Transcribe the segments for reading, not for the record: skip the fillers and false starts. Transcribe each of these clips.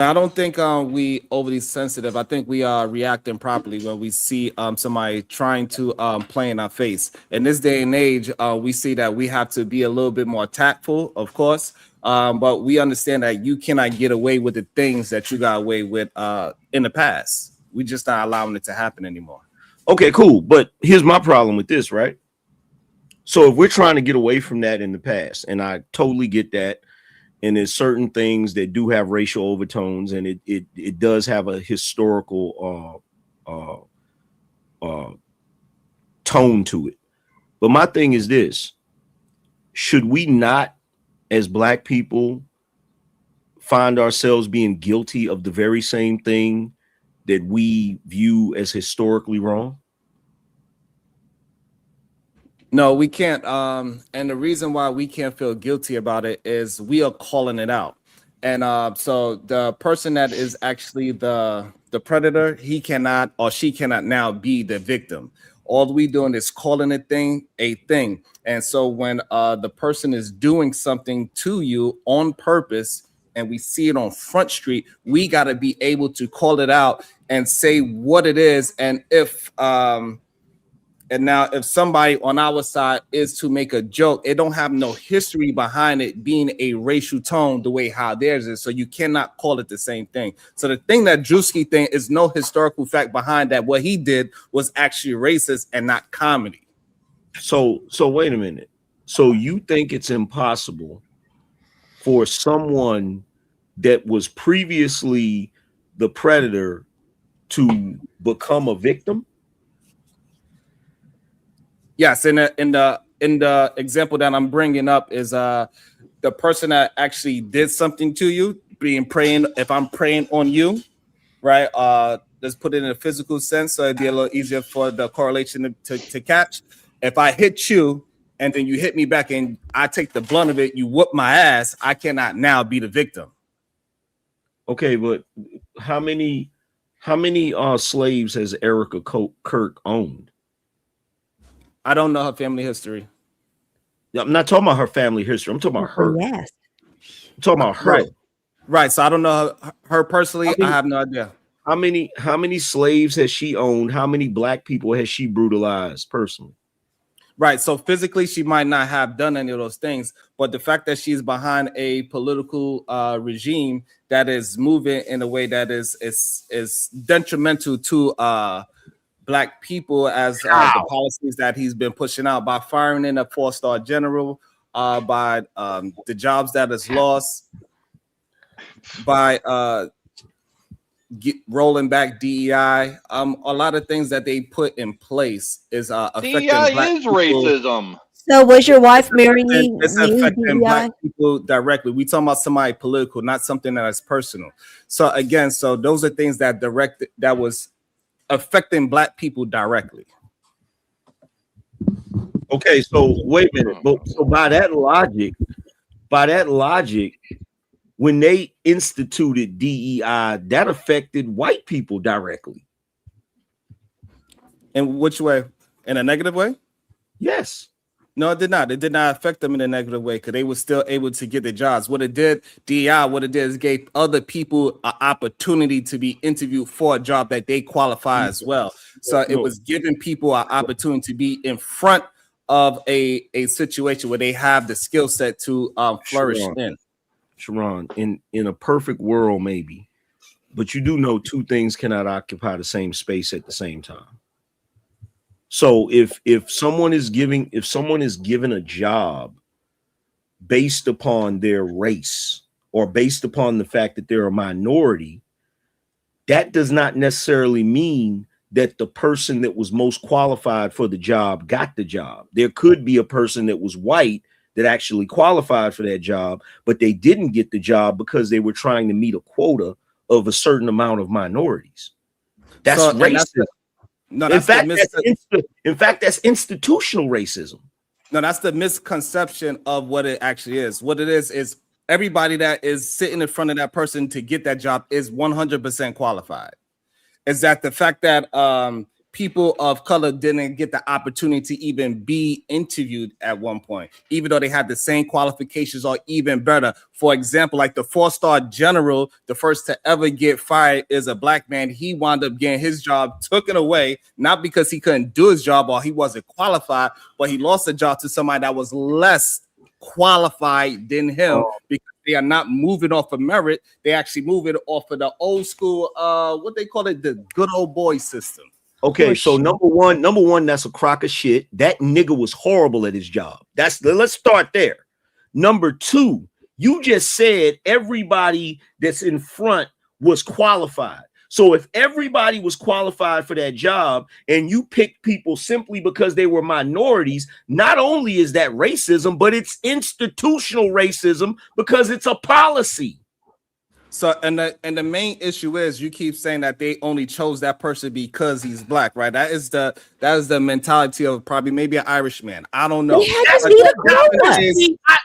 I don't think we overly sensitive. I think we are reacting properly when we see somebody trying to play in our face. In this day and age, we see that we have to be a little bit more tactful, of course. But we understand that you cannot get away with the things that you got away with in the past. We just not allowing it to happen anymore. Okay, cool. But here's my problem with this, right? So if we're trying to get away from that in the past, and I totally get that, and there's certain things that do have racial overtones, and it does have a historical tone to it. But my thing is this: should we not, as Black people, find ourselves being guilty of the very same thing that we view as historically wrong? No, we can't. And the reason why we can't feel guilty about it is we are calling it out. And so the person that is actually the predator, he cannot or she cannot now be the victim. All we doing is calling a thing. And so when the person is doing something to you on purpose, and we see it on Front Street, we got to be able to call it out and say what it is. And if somebody on our side is to make a joke, it don't have no history behind it being a racial tone the way how theirs is. So you cannot call it the same thing. So the thing that Drewski thing is no historical fact behind that. What he did was actually racist and not comedy. So wait a minute. So you think it's impossible for someone that was previously the predator to become a victim? Yes, in the example that I'm bringing up is the person that actually did something to you, being preying. If I'm preying on you, right? Let's put it in a physical sense, so it'd be a little easier for the correlation to catch. If I hit you and then you hit me back and I take the blunt of it, you whoop my ass, I cannot now be the victim. Okay, but how many slaves has Erica Kirk owned? I don't know her family history. I'm not talking about her family history. I'm talking about her. Yes. I'm talking about her. Right. So I don't know her personally. I have no idea. How many slaves has she owned? How many Black people has she brutalized personally? Right. So physically, she might not have done any of those things, but the fact that she's behind a political regime that is moving in a way that is detrimental to Black people as the policies that he's been pushing out by firing in a 4-star general, by the jobs that is lost, by rolling back DEI, a lot of things that they put in place is affecting DEI Black is people. racism. So was your wife marrying It's affecting Black people directly. We talking about somebody political, not something that is personal. So again, so those are things that was affecting Black people directly. Okay, so wait a minute. But so by that logic, when they instituted DEI, that affected white people directly. In which way? In a negative way? Yes. No, it did not. It did not affect them in a negative way because they were still able to get the jobs. What it did, DEI, what it did is gave other people an opportunity to be interviewed for a job that they qualify as well. So it was giving people an opportunity to be in front of a situation where they have the skill set to flourish in. Sharon, in a perfect world, maybe, but you do know two things cannot occupy the same space at the same time. So if someone is given a job based upon their race or based upon the fact that they're a minority, that does not necessarily mean that the person that was most qualified for the job got the job. There could be a person that was white that actually qualified for that job, but they didn't get the job because they were trying to meet a quota of a certain amount of minorities. That's racist. In fact, that's institutional racism. No, that's the misconception of what it actually is. What it is everybody that is sitting in front of that person to get that job is 100% qualified. Is that the fact that people of color didn't get the opportunity to even be interviewed at one point, even though they had the same qualifications or even better. For example, like the 4-star general, the first to ever get fired is a black man. He wound up getting his job taken away, not because he couldn't do his job or he wasn't qualified, but he lost a job to somebody that was less qualified than him, because they are not moving off of merit. They actually moving off of the old school, what they call it, the good old boy system. Okay, so number one, that's a crock of shit. That nigga was horrible at his job. Let's start there. Number two, you just said everybody that's in front was qualified. So if everybody was qualified for that job and you picked people simply because they were minorities, not only is that racism, but it's institutional racism because it's a policy. So and the main issue is you keep saying that they only chose that person because he's black, right? That is the mentality of probably maybe an Irishman. I don't know.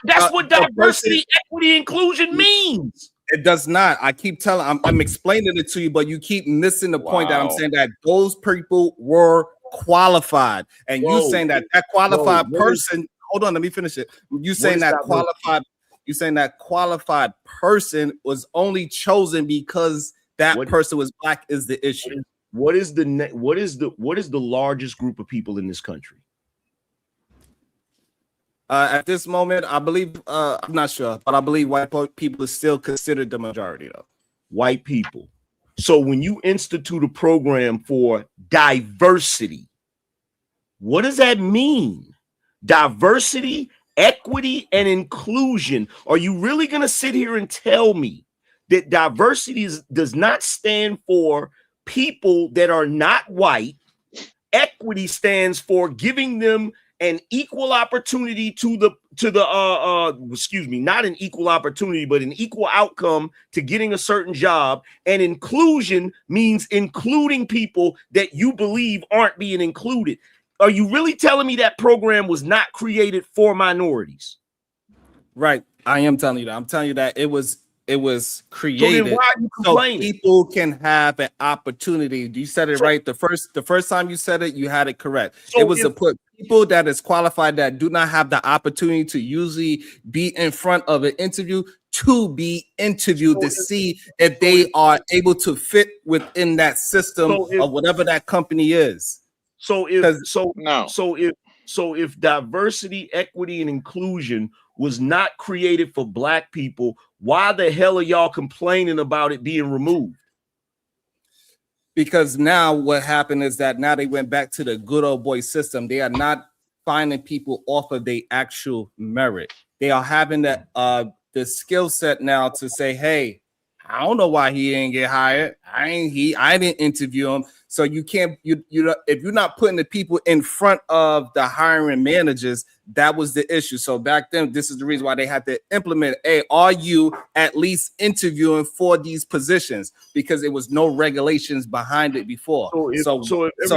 That's what diversity, equity, inclusion means. It does not. I keep telling, I'm explaining it to you, but you keep missing the point that I'm saying that those people were qualified, and you saying that qualified person. Hold on, let me finish it. You saying that qualified. You're saying that qualified person was only chosen because that person was black is the issue. What is the largest group of people in this country? At this moment, I believe I'm not sure, but I believe white people is still considered the majority, though. White people. So when you institute a program for diversity, what does that mean? Diversity, equity, and inclusion. Are you really going to sit here and tell me that diversity does not stand for people that are not white? Equity stands for giving them an equal opportunity not an equal opportunity, but an equal outcome to getting a certain job. And inclusion means including people that you believe aren't being included. Are you really telling me that program was not created for minorities? Right. I am telling you that. I'm telling you that it was created so, then why are you complaining? So people can have an opportunity. You said it right. The first time you said it, you had it correct. So it was to put people that is qualified that do not have the opportunity to usually be in front of an interview to be interviewed to see if they are able to fit within that system of whatever that company is. So if diversity, equity, and inclusion was not created for black people, why the hell are y'all complaining about it being removed? Because now what happened is that now they went back to the good old boy system. They are not finding people off of their actual merit. They are having the skill set now to say, hey, I don't know why he didn't get hired. I didn't interview him. So you can't, if you're not putting the people in front of the hiring managers, that was the issue. So back then, this is the reason why they had to implement, hey, are you at least interviewing for these positions? Because there was no regulations behind it before. So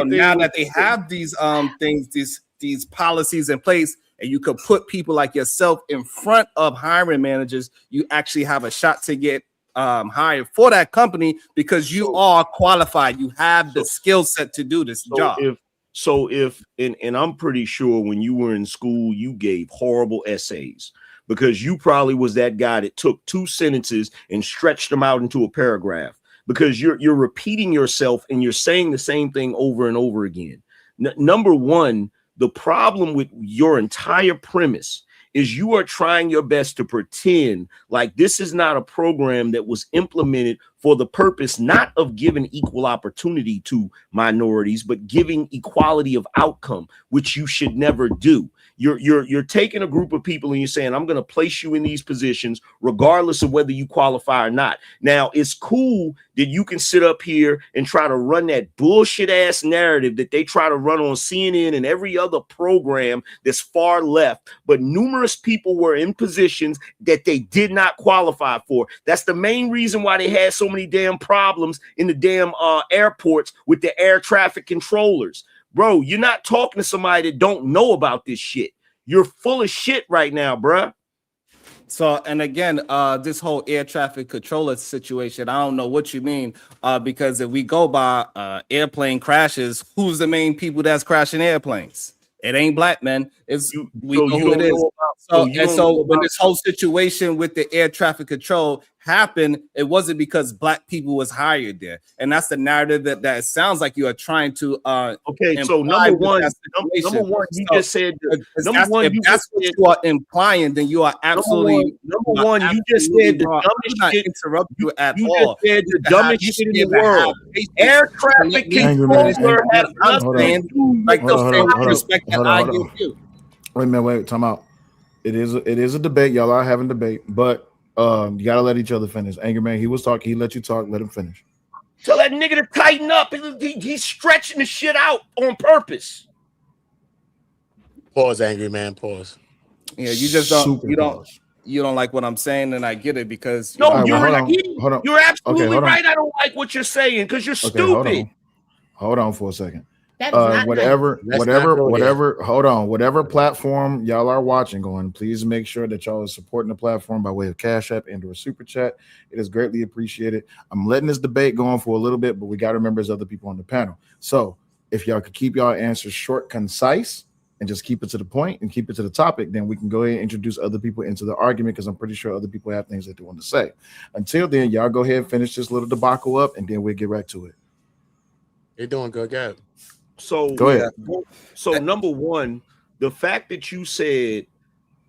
now that they have these things, these policies in place, and you could put people like yourself in front of hiring managers, you actually have a shot to get hired for that company because you are qualified. You have the skill set to do this job. And I'm pretty sure when you were in school, you gave horrible essays because you probably was that guy that took 2 sentences and stretched them out into a paragraph because you're repeating yourself and you're saying the same thing over and over again. Number one, the problem with your entire premise is you are trying your best to pretend like this is not a program that was implemented for the purpose not of giving equal opportunity to minorities, but giving equality of outcome, which you should never do. You're taking a group of people and you're saying, I'm going to place you in these positions regardless of whether you qualify or not. Now, it's cool that you can sit up here and try to run that bullshit ass narrative that they try to run on CNN and every other program that's far left. But numerous people were in positions that they did not qualify for. That's the main reason why they had so many damn problems in the damn airports with the air traffic controllers. Bro, you're not talking to somebody that don't know about this shit. You're full of shit right now, bruh. So, and again, this whole air traffic controller situation, I don't know what you mean, because if we go by airplane crashes, who's the main people that's crashing airplanes? It ain't black men. It's we know You who it don't is. know about, So, you and don't so know when about, this whole situation with the air traffic control happened, it wasn't because black people was hired there, and that's the narrative that it sounds like you are trying to okay, so imply with that situation. you So, just said, if that's what you are implying, then you are absolutely you just said the wrong. I do dumbest not shit. interrupt you at You all. just said the dumbest shit in the You should world. have patience Air to traffic let me Angry man, controller finish has what I'm hold nothing on. to saying, do like with the Hold same on, hold on, respect that hold I on, hold give on. you. Wait a minute, wait, time out. It is a debate. Y'all are having debate, but you gotta let each other finish. Angry man, he was talking, he let you talk, let him finish. Tell that nigga to tighten up. He's stretching the shit out on purpose. Pause, angry man. Pause. Yeah, you just don't. Super pause. You don't like what I'm saying, and I get it because No, All right, well, you're hold on. You're absolutely Okay, hold on. right. I don't like what you're saying because you're Okay, hold stupid. on. Hold on for a second. That is not Whatever, Let's not go there. hold on. Whatever platform y'all are watching on, please make sure that y'all are supporting the platform by way of Cash App and or Super Chat. It is greatly appreciated. I'm letting this debate go on for a little bit, but we got to remember there's other people on the panel. So if y'all could keep y'all answers short, concise, and just keep it to the point and keep it to the topic, then we can go ahead and introduce other people into the argument because I'm pretty sure other people have things that they want to say. Until then, y'all go ahead and finish this little debacle up, and then we'll get right to it. You're doing good, guy. So Go ahead. So number one, the fact that you said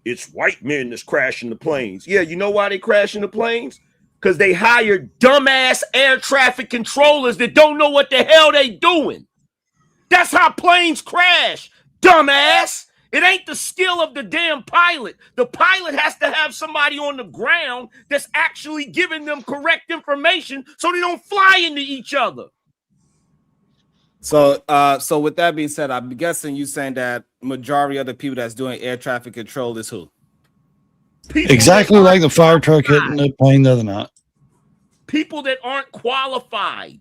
it's white men that's crashing the planes. Yeah, you know why they crashing the planes? Because they hired dumbass air traffic controllers that don't know what the hell they doing. That's how planes crash, dumbass. It ain't the skill of the damn pilot. The pilot has to have somebody on the ground that's actually giving them correct information so they don't fly into each other. so. So with that being said, I'm guessing you saying that majority of the people that's doing air traffic control is who? People Exactly like the fire truck hitting the plane the other night. People that aren't qualified.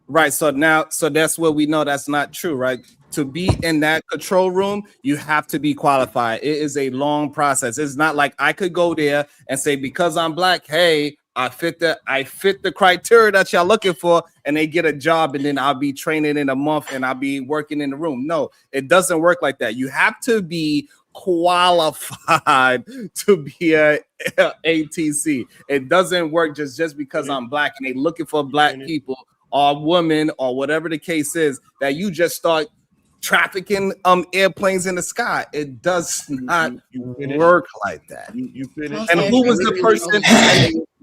Right. So that's where we know that's not true, right? To be in that control room, you have to be qualified. It is a long process. It's not like I could go there and say, because I'm black, hey, I fit the criteria that y'all looking for, and they get a job, and then I'll be training in a month and I'll be working in the room. No, it doesn't work like that. You have to be qualified to be a ATC. It doesn't work just because I'm black and they looking for black people or women or whatever the case is, that you just start trafficking airplanes in the sky. It does not work like that. You finished. And who was the person?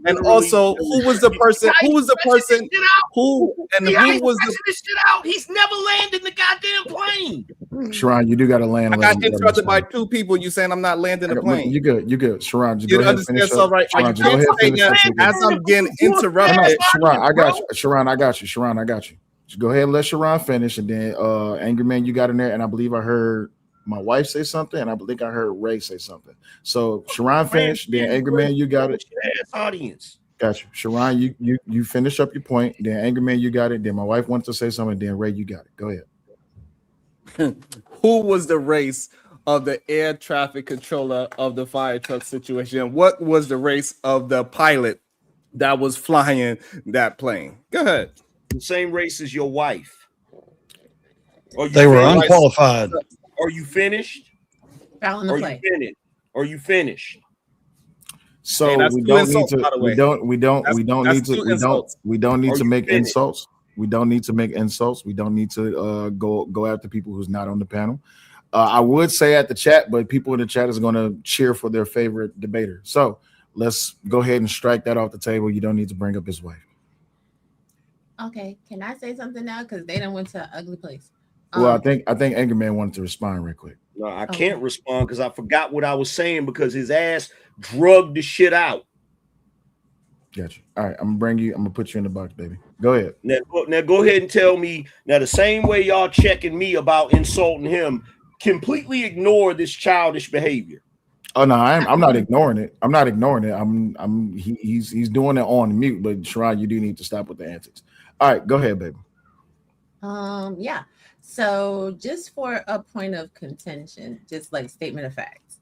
And also, who was the person? Who was the person? Who was the? This shit out. He's never landed the goddamn plane. Sharon, you do got to land. I got interrupted by two people. You saying I'm not landing the plane? You good? You good? Sharon, just You go ahead and understand? finish So up. right, Sharon, you just go can't ahead and say finish up. that as I'm getting interrupted. Sharon, I got you. Sharon, I got you. Sharon, I got you. Just go ahead and let Sharon finish, and then Angry Man, you got in there, and I believe I heard my wife say something, and I think I heard Ray say something. So Sharon finished, then Angry Man, you got it. Audience. Got you. Sharon, you finish up your point. Then Angry Man, you got it. Then my wife wanted to say something. Then Ray, you got it. Go ahead. Who was the race of the air traffic controller of the fire truck situation? What was the race of the pilot that was flying that plane? Go ahead. The same race as your wife. They were unqualified. Are you finished? Are you finished? So Hey, we don't need to. We don't need to make insults. We don't need to make insults. We don't need to go after people who's not on the panel. I would say at the chat, but people in the chat is going to cheer for their favorite debater. So let's go ahead and strike that off the table. You don't need to bring up his wife. Okay, can I say something now? Because they done went to an ugly place. Well, I think Angry Man wanted to respond real quick. No, I can't respond because I forgot what I was saying because his ass drugged the shit out. Gotcha. All right, I'm gonna put you in the box, baby. Go ahead. Now go ahead and tell me now the same way y'all checking me about insulting him, completely ignore this childish behavior. Oh no, I'm not ignoring it. I'm not ignoring it. He's doing it on mute, but Sharon, you do need to stop with the antics. All right, go ahead, baby. Yeah. So just for a point of contention, just like statement of facts.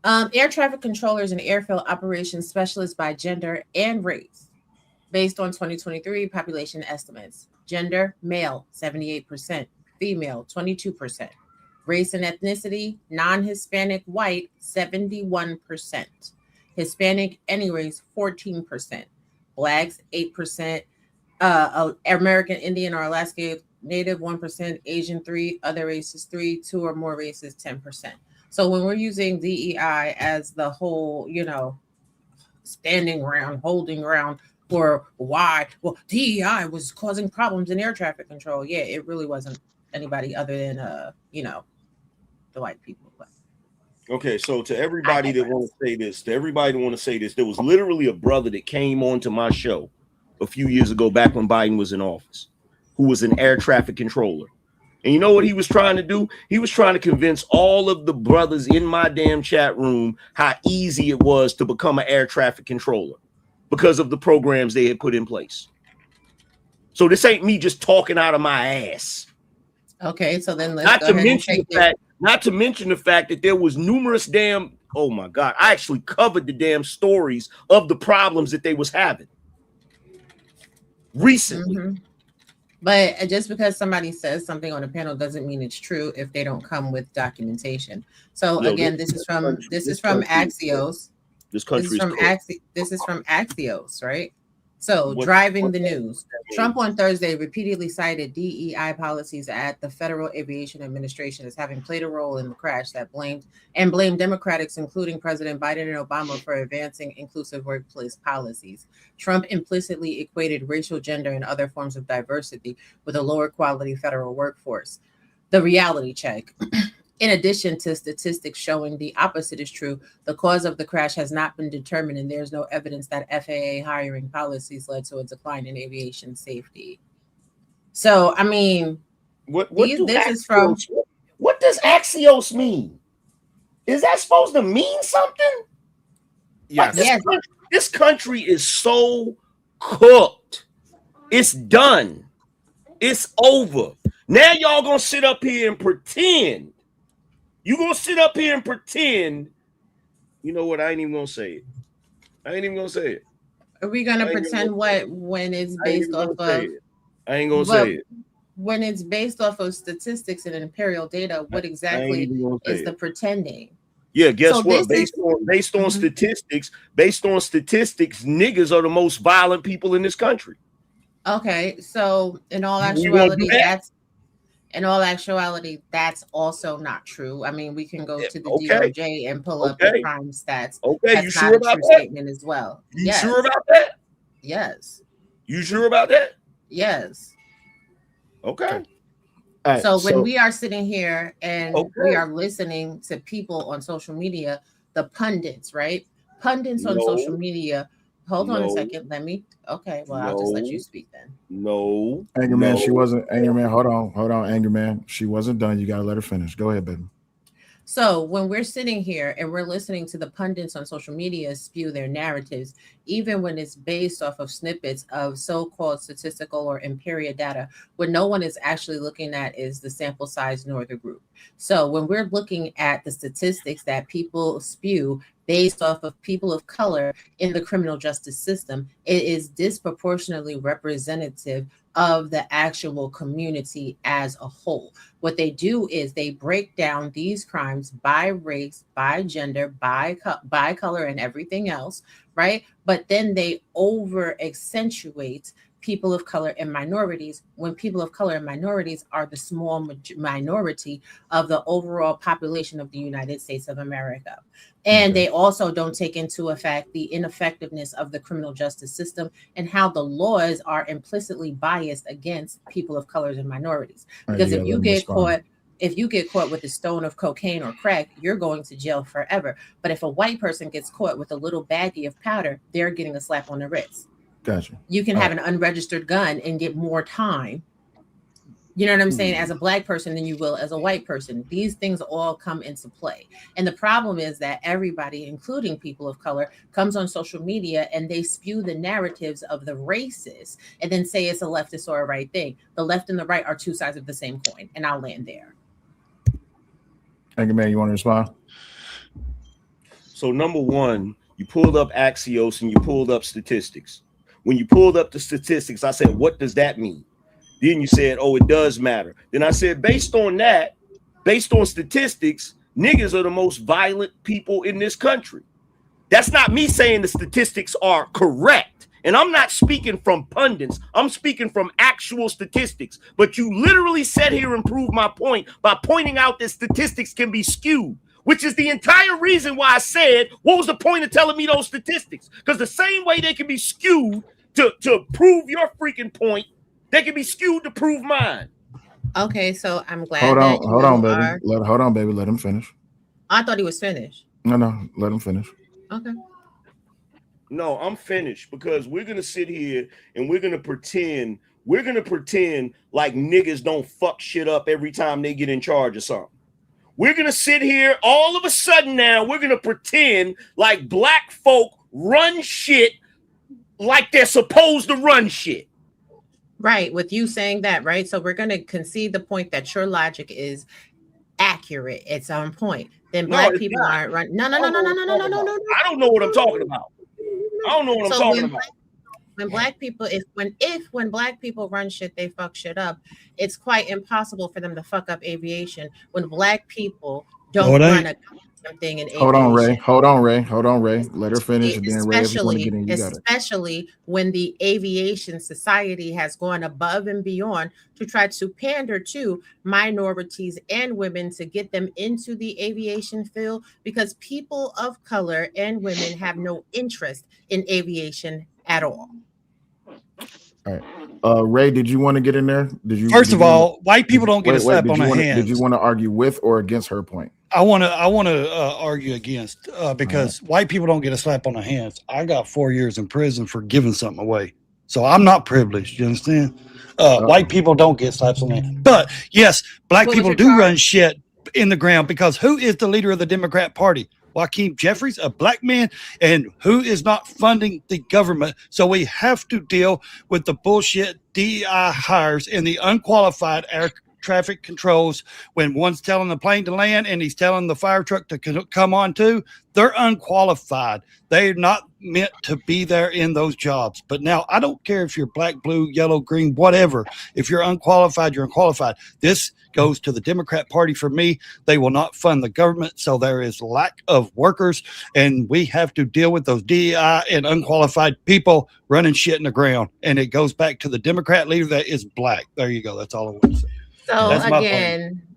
Air traffic controllers and airfield operations specialists by gender and race, based on 2023 population estimates. Gender, male, 78%, female, 22%. Race and ethnicity, non-Hispanic white, 71%. Hispanic, any race, 14%. Blacks, 8%. American Indian or Alaska Native, 1%. Asian, 3%. Other races, 3%. 2 or more races, 10%. So when we're using DEI as the whole, standing ground, holding ground for why, well, DEI was causing problems in air traffic control. Yeah, it really wasn't anybody other than, the white people. But Okay, so to everybody that want to say this, there was literally a brother that came onto my show a few years ago, back when Biden was in office, who was an air traffic controller. And you know what he was trying to do? He was trying to convince all of the brothers in my damn chat room how easy it was to become an air traffic controller because of the programs they had put in place. So this ain't me just talking out of my ass. okay, so then let's Not go to ahead mention and the fact, not to mention the fact that there was numerous damn, oh my God, I actually covered the damn stories of the problems that they was having recently. Mm-hmm. But just because somebody says something on a panel doesn't mean it's true if they don't come with documentation. So again, this is from Axios. This country This is from Axios, right? So driving the news. Trump on Thursday repeatedly cited DEI policies at the Federal Aviation Administration as having played a role in the crash that blamed Democrats, including President Biden and Obama, for advancing inclusive workplace policies. Trump implicitly equated racial, gender, and other forms of diversity with a lower quality federal workforce. The reality check. In addition to statistics showing the opposite is true, the cause of the crash has not been determined, and there's no evidence that FAA hiring policies led to a decline in aviation safety. So, I mean, what does Axios mean? Is that supposed to mean something? Yes. This country is so cooked. It's done. It's over. Now y'all gonna sit up here and pretend. You gonna sit up here and pretend. You know what? I ain't even gonna say it. Are we gonna pretend what when it's based off of? I ain't gonna say it. When it's based off of statistics and imperial data, what exactly is the pretending? Yeah, guess what? Based on statistics, niggas are the most violent people in this country. Okay, so in all actuality, that's also not true. I mean, we can go to the DOJ and pull up the crime stats. Okay, that's you sure about that? Statement as well. You sure about that? Yes. You sure about that? Yes. Okay. Right, so when we are sitting here and we are listening to people on social media, the pundits, right? Pundits on social media. Hold on a second. I'll just let you speak then. No. Anger Man, she wasn't. Anger Man, hold on, Anger Man. She wasn't done. You got to let her finish. Go ahead, baby. So when we're sitting here and we're listening to the pundits on social media spew their narratives, even when it's based off of snippets of so-called statistical or imperial data, what no one is actually looking at is the sample size nor the group. So when we're looking at the statistics that people spew based off of people of color in the criminal justice system, it is disproportionately representative of the actual community as a whole. What they do is they break down these crimes by race, by gender, by color, and everything else, right? But then they over accentuate people of color and minorities when people of color and minorities are the small minority of the overall population of the United States of America. And they also don't take into effect the ineffectiveness of the criminal justice system and how the laws are implicitly biased against people of colors and minorities. Because if you get caught with a stone of cocaine or crack, you're going to jail forever. But if a white person gets caught with a little baggie of powder, they're getting a slap on the wrist. Gotcha. You can have an unregistered gun and get more time. You know what I'm saying? As a black person than you will as a white person. These things all come into play. And the problem is that everybody, including people of color, comes on social media and they spew the narratives of the races and then say it's a leftist or a right thing. The left and the right are two sides of the same coin. And I'll land there. Thank you, man. You want to respond? So number one, you pulled up Axios and you pulled up statistics. When you pulled up the statistics, I said, what does that mean? Then you said, oh, it does matter. Then I said, based on that, based on statistics, niggas are the most violent people in this country. That's not me saying the statistics are correct. And I'm not speaking from pundits. I'm speaking from actual statistics. But you literally sat here and proved my point by pointing out that statistics can be skewed, which is the entire reason why I said, what was the point of telling me those statistics? Because the same way they can be skewed to prove your freaking point, they can be skewed to prove mine. Okay, so I'm glad. Hold on, baby. Are... Hold on, baby. Let him finish. I thought he was finished. No, let him finish. Okay. No, I'm finished because we're gonna sit here and we're gonna pretend like niggas don't fuck shit up every time they get in charge of something. We're gonna sit here all of a sudden now, we're gonna pretend like black folk run shit like they're supposed to run shit. Right, with you saying that, right? So we're going to concede the point that your logic is accurate. It's on point. Then black people aren't running. No. I don't know what I'm talking about. I don't know what I'm talking about. When black people, when black people run shit, they fuck shit up. It's quite impossible for them to fuck up aviation when black people don't run a thing in aviation. Hold on, Ray. Let her finish, and then Ray, if you want to get in, you got it. Especially when the aviation society has gone above and beyond to try to pander to minorities and women to get them into the aviation field, because people of color and women have no interest in aviation at all. All right. Ray, did you want to get in there? First of all, white people don't get a slap on the hand. Did you want to argue with or against her point? I want to argue against because white people don't get a slap on the hands. I got 4 years in prison for giving something away, so I'm not privileged. You understand? White people don't get slaps on the hand, but yes, black people do run shit in the ground, because who is the leader of the Democrat Party? Joaquin Jeffries, a black man, and who is not funding the government. So we have to deal with the bullshit DEI hires and the unqualified air traffic controls. When one's telling the plane to land and he's telling the fire truck to come on too, they're unqualified. They're not meant to be there in those jobs. But now I don't care if you're black, blue, yellow, green, whatever. If you're unqualified, you're unqualified. This goes to the Democrat Party for me. They will not fund the government, so there is lack of workers, and we have to deal with those DEI and unqualified people running shit in the ground. And it goes back to the Democrat leader that is black. There you go. That's all I want to say. So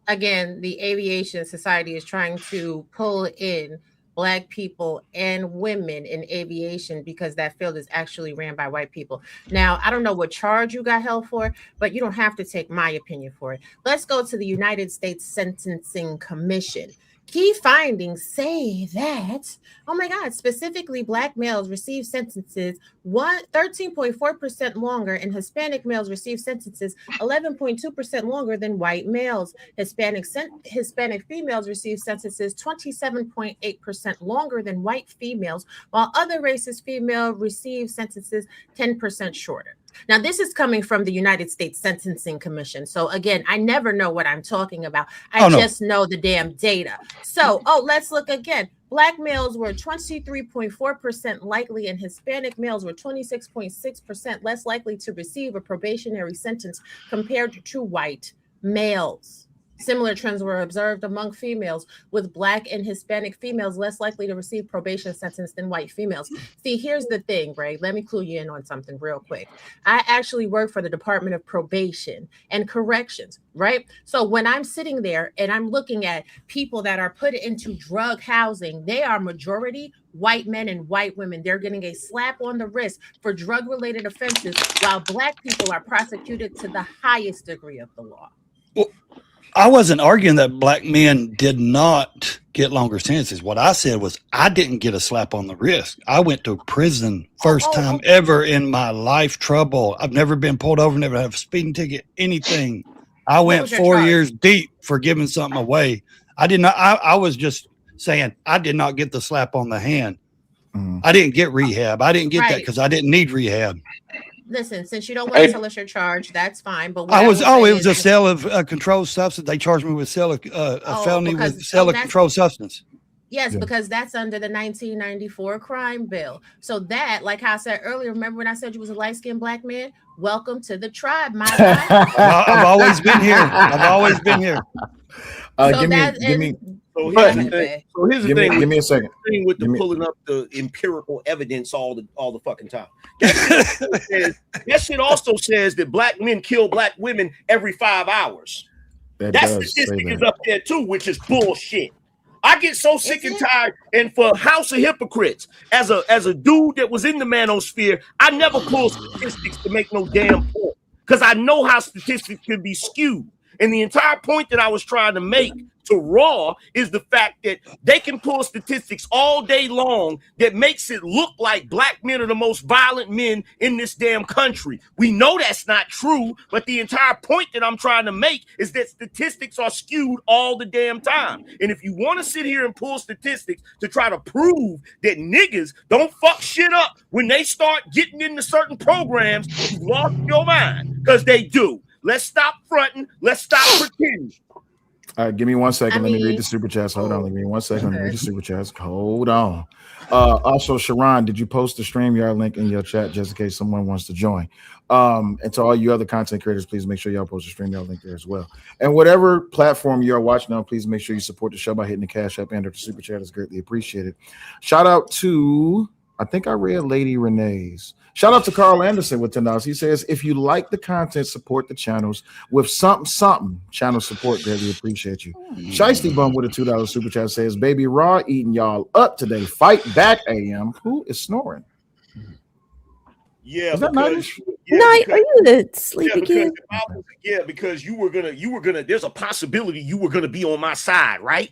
again, the aviation society is trying to pull in black people and women in aviation because that field is actually ran by white people. Now, I don't know what charge you got held for, but you don't have to take my opinion for it. Let's go to the United States Sentencing Commission. Key findings say that, oh my God, specifically black males receive sentences 13.4% longer, and Hispanic males receive sentences 11.2% longer than white males. Hispanic females receive sentences 27.8% longer than white females, while other races female receive sentences 10% shorter. Now, this is coming from the United States Sentencing Commission. So again, I never know what I'm talking about. I just know the damn data. So, let's look again. Black males were 23.4% likely, and Hispanic males were 26.6% less likely to receive a probationary sentence compared to white males. Similar trends were observed among females, with Black and Hispanic females less likely to receive probation sentence than white females. See, here's the thing, Ray. Let me clue you in on something real quick. I actually work for the Department of Probation and Corrections, right? So when I'm sitting there and I'm looking at people that are put into drug housing, they are majority white men and white women. They're getting a slap on the wrist for drug-related offenses, while Black people are prosecuted to the highest degree of the law. Well, I wasn't arguing that black men did not get longer sentences. What I said was I didn't get a slap on the wrist. I went to prison first time ever in my life. Trouble. I've never been pulled over, never had a speeding ticket, anything. I went 4 years deep for giving something away. I did not. I was just saying I did not get the slap on the hand. I didn't get rehab. I didn't get that because I didn't need rehab. Listen, since you don't want to tell us your charge, that's fine. But it was a sale of controlled substance. They charged me with sale of a felony with sale of controlled substance. Yes, Yeah. because that's under the 1994 crime bill. So that, like how I said earlier, remember when I said you was a light-skinned black man? Welcome to the tribe, my guy. I've always been here. I've always been here. So Give me. So Go here's the ahead, thing. Faye. So here's the Give me. thing. Give me a second. Thing with the Give me- pulling up the empirical evidence all the fucking time. That shit also says that black men kill black women every 5 hours. That statistic is up there too, which is bullshit. I get so sick and tired, and for House of Hypocrites, as a dude that was in the manosphere, I never pull statistics to make no damn point because I know how statistics can be skewed. And the entire point that I was trying to make to Raw is the fact that they can pull statistics all day long that makes it look like black men are the most violent men in this damn country. We know that's not true, but the entire point that I'm trying to make is that statistics are skewed all the damn time. And if you want to sit here and pull statistics to try to prove that niggas don't fuck shit up when they start getting into certain programs, you've lost your mind, because they do. Let's stop fronting. Let's stop pretending. All right, give me 1 second. Let me read the super chats. Hold on. Give me 1 second. Let me read the super chats. Hold on. Also, Sharon, did you post the StreamYard link in your chat just in case someone wants to join? And to all you other content creators, please make sure y'all post the StreamYard link there as well. And whatever platform you are watching on, please make sure you support the show by hitting the Cash App and or the super chat. Is greatly appreciated. Shout out to, I think I read Lady Renee's. Shout out to Carl Anderson with $10. He says, if you like the content, support the channels with something. Channel support, greatly appreciate you. Shiesty Bum with a $2 super chat says, baby Raw eating y'all up today. Fight back, AM. Who is snoring? Yeah, is that because, nice? yeah, Night, because, are you the sleepy kid? because you were gonna. There's a possibility you were gonna be on my side, right?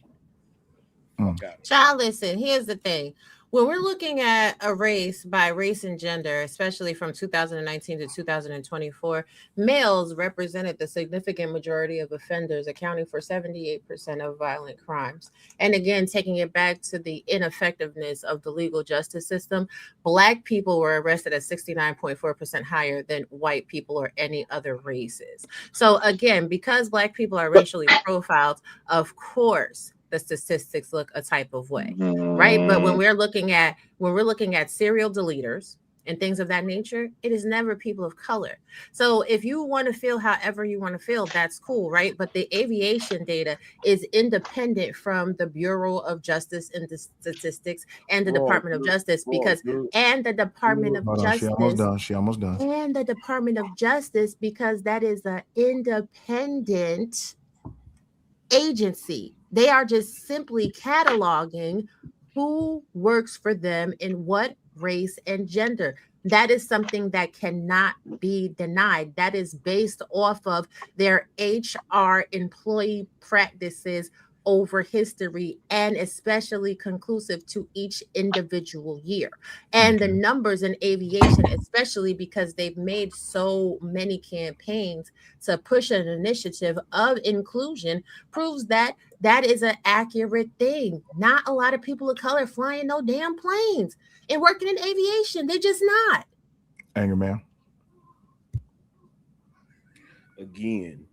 Child, listen, here's the thing. When we're looking at a race by race and gender, especially from 2019 to 2024, males represented the significant majority of offenders, accounting for 78% of violent crimes. And again, taking it back to the ineffectiveness of the legal justice system, Black people were arrested at 69.4% higher than white people or any other races. So again, because Black people are racially profiled, of course, the statistics look a type of way, right? But when we're looking at serial deleters and things of that nature, it is never people of color. So if you want to feel however you want to feel, that's cool, right? But the aviation data is independent from the Bureau of Justice and the Statistics and the Department of Justice because and the Department of Justice. She almost done. And the Department of Justice because that is an independent agency. They are just simply cataloging who works for them in what race and gender. That is something that cannot be denied. That is based off of their HR employee practices over history and especially conclusive to each individual year. And the numbers in aviation, especially because they've made so many campaigns to push an initiative of inclusion, proves that that is an accurate thing. Not a lot of people of color flying no damn planes and working in aviation. They're just not. Anger man. Again,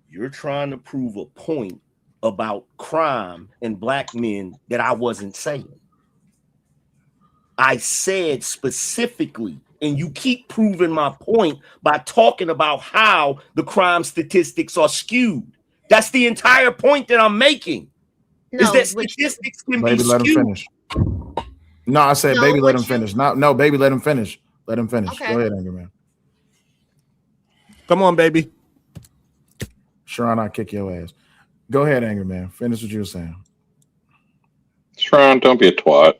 you're trying to prove a point about crime and Black men that I wasn't saying. I said specifically, and you keep proving my point by talking about how the crime statistics are skewed. That's the entire point that I'm making. No, is that statistics can baby, be let him skewed. finish. No, I said, baby, let him finish. No, baby, let him finish. Let him finish. Okay. Go ahead, Anger man. Come on, baby. Sharon, I'll kick your ass. Go ahead, Anger man. Finish what you were saying. Sharon, don't be a twat.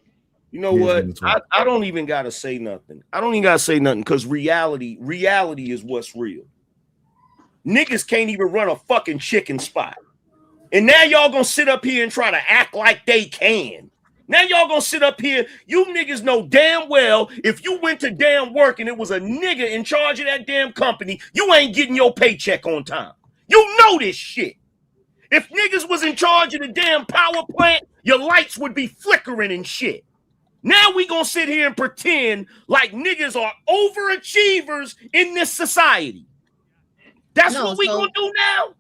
You know what? I don't even gotta say nothing. I don't even gotta say nothing because reality is what's real. Niggas can't even run a fucking chicken spot. And now y'all gonna sit up here and try to act like they can. Now y'all gonna sit up here. You niggas know damn well if you went to damn work and it was a nigga in charge of that damn company, you ain't getting your paycheck on time. You know this shit. If niggas was in charge of the damn power plant, your lights would be flickering and shit. Now we gonna sit here and pretend like niggas are overachievers in this society. That's what we gonna do now?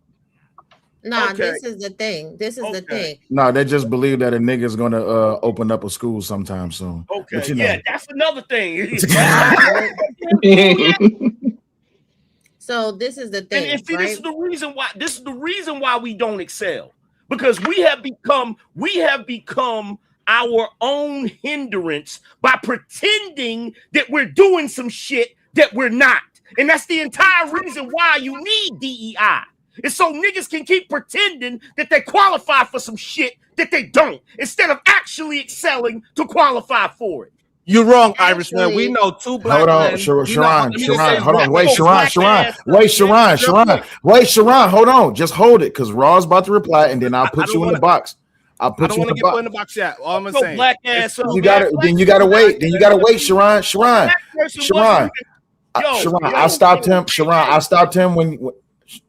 Nah, Okay. this is the thing. This is the thing. No, they just believe that a nigga's gonna open up a school sometime soon. Okay, But you know. yeah, that's another thing. So this is the thing, and see, right? this is the reason why we don't excel, because we have become our own hindrance by pretending that we're doing some shit that we're not. And that's the entire reason why you need DEI. It's so niggas can keep pretending that they qualify for some shit that they don't, instead of actually excelling to qualify for it. You're wrong, Irishman. We know two black Hold on, men. Sharon, hold on. Wait, Sharon. Sharon, hold on. Just hold it, because Raw's about to reply, and then I'll put you in the box. I don't want to get put in the box yet. All I'm saying. Black ass up, you gotta wait. Then you gotta wait, Sharon. I stopped him when.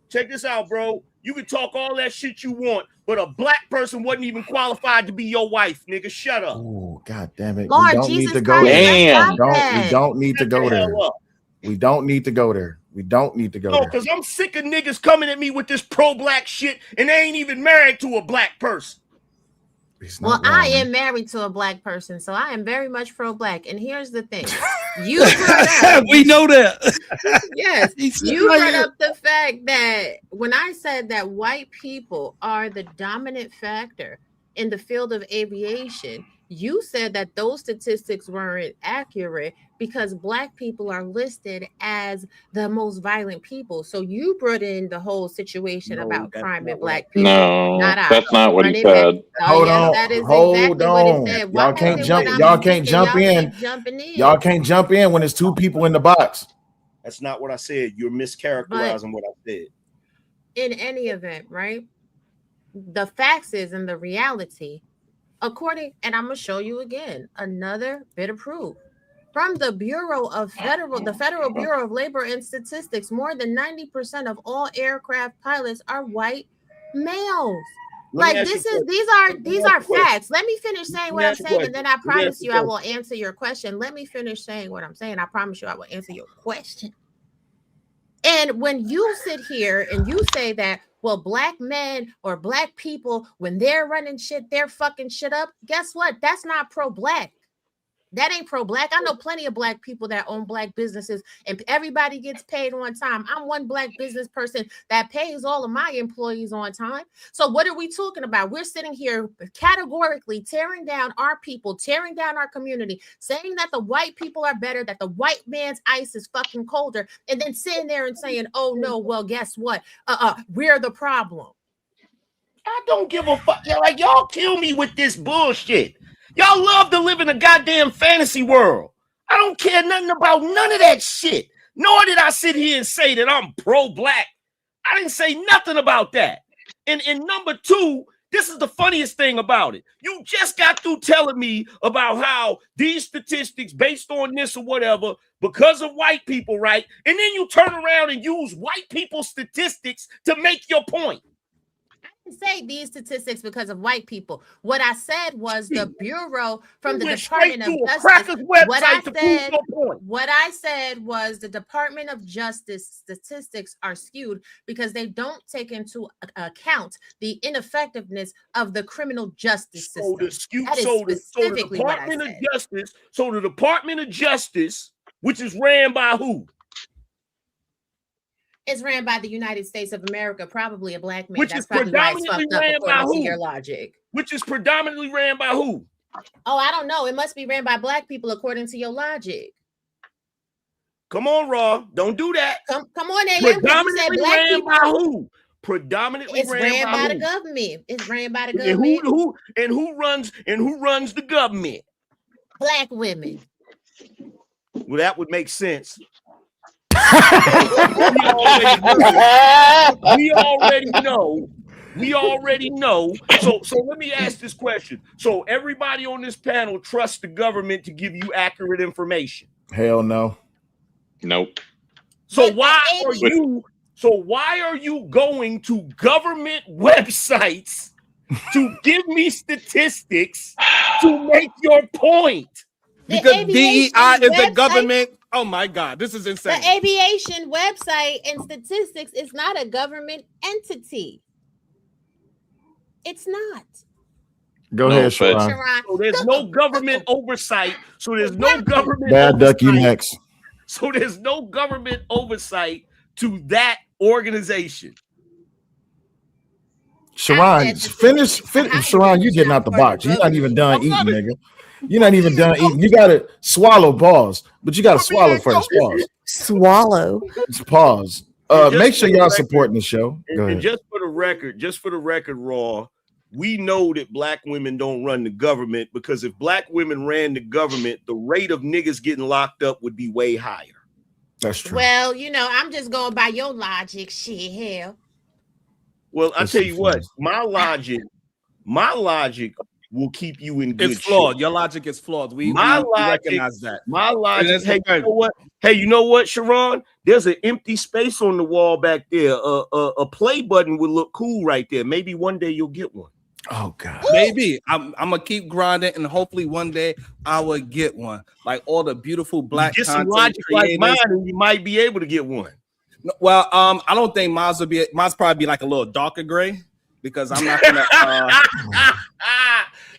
Check this out, bro. You can talk all that shit you want, but a black person wasn't even qualified to be your wife, nigga. Shut up. Oh, God damn it. Lord, we don't Jesus need to go Christ, there. let's We don't need to go there. Hell up. We don't need to go there. We don't need to go No, there. because I'm sick of niggas coming at me with this pro-black shit, and they ain't even married to a black person. Well, I am married to a black person, so I am very much pro-black. And here's the thing: you brought up, we know that. yes, you brought up the fact that when I said that white people are the dominant factor in the field of aviation, you said that those statistics weren't accurate because black people are listed as the most violent people. So you brought in the whole situation about crime and black people. No, that's not what he said. Hold on. That is Hold exactly on. what it said. Y'all can't jump. Y'all can't jump in. Y'all can't jump in when there's two people in the box. That's not what I said. You're mischaracterizing what I said. In any event, right? The facts is and the reality, according, and I'm gonna show you again another bit of proof from the Federal Bureau of Labor and Statistics. More than 90% of all aircraft pilots are white males. These are facts. Let me finish saying what I'm saying, and then I promise you I will answer your question. Let me finish saying what I'm saying. I promise you I will answer your question. And when you sit here and you say that, well, black men or black people, when they're running shit, they're fucking shit up. Guess what? That's not pro-black. That ain't pro-black. I know plenty of black people that own black businesses and everybody gets paid on time. I'm one black business person that pays all of my employees on time. So what are we talking about? We're sitting here categorically tearing down our people, tearing down our community, saying that the white people are better, that the white man's ice is fucking colder, and then sitting there and saying, oh no, well, guess what? We're the problem. I don't give a fuck. Like, y'all kill me with this bullshit. Y'all love to live in a goddamn fantasy world. I don't care nothing about none of that shit. Nor did I sit here and say that I'm pro-black. I didn't say nothing about that. And number two, this is the funniest thing about it. You just got through telling me about how these statistics based on this or whatever, because of white people, right? And then you turn around and use white people's statistics to make your point. Say these statistics because of white people. What I said was the Bureau from the Department of Justice. What I said was the Department of Justice statistics are skewed because they don't take into account the ineffectiveness of the criminal justice system. The Department of Justice, which is ran by who? It's ran by the United States of America, probably a black man. Which That's is probably why it's predominantly fucked up ran by according to who? your logic. Which is predominantly ran by who? Oh, I don't know. It must be ran by black people according to your logic. Come on, Raw. Don't do that. Come on, AM. Predominantly ran by who? Predominantly ran by the government. It's ran by the government. And who runs the government? Black women. Well, that would make sense. We already know. So let me ask this question. So everybody on this panel trusts the government to give you accurate information? Hell no. Nope. So why are you going to government websites to give me statistics to make your point? Because DEI is the government. Oh my God, this is insane. The aviation website and statistics is not a government entity. It's not. Go No, ahead, but- Sharon. So there's no government oversight. So there's no government Bad Duck, you oversight. next. So there's no government oversight to that organization. Sharon, finish. Sharon, you getting out the box. You're not even done eating, nigga. You're not even done eating. You gotta swallow, pause. But you gotta swallow first. Pause. Swallow. Pause. Make sure y'all supporting the show. Go And ahead. just for the record, Raw, we know that black women don't run the government, because if black women ran the government, the rate of niggas getting locked up would be way higher. That's true. Well, I'm just going by your logic. Shit, hell. Well, I That's tell you so what, funny. my logic will keep you in good It's flawed. shape. Your logic is flawed. We Logic, recognize that. My logic. Hey, okay. you know what? Hey, you know what, Sharon? There's an empty space on the wall back there. A play button would look cool right there. Maybe one day you'll get one. Oh God. Maybe I'm gonna keep grinding, and hopefully one day I will get one. Like all the beautiful black Get some content logic like creators. mine, and you might be able to get one. Well, I don't think mine's will be. Mine's probably be like a little darker gray, because I'm not gonna.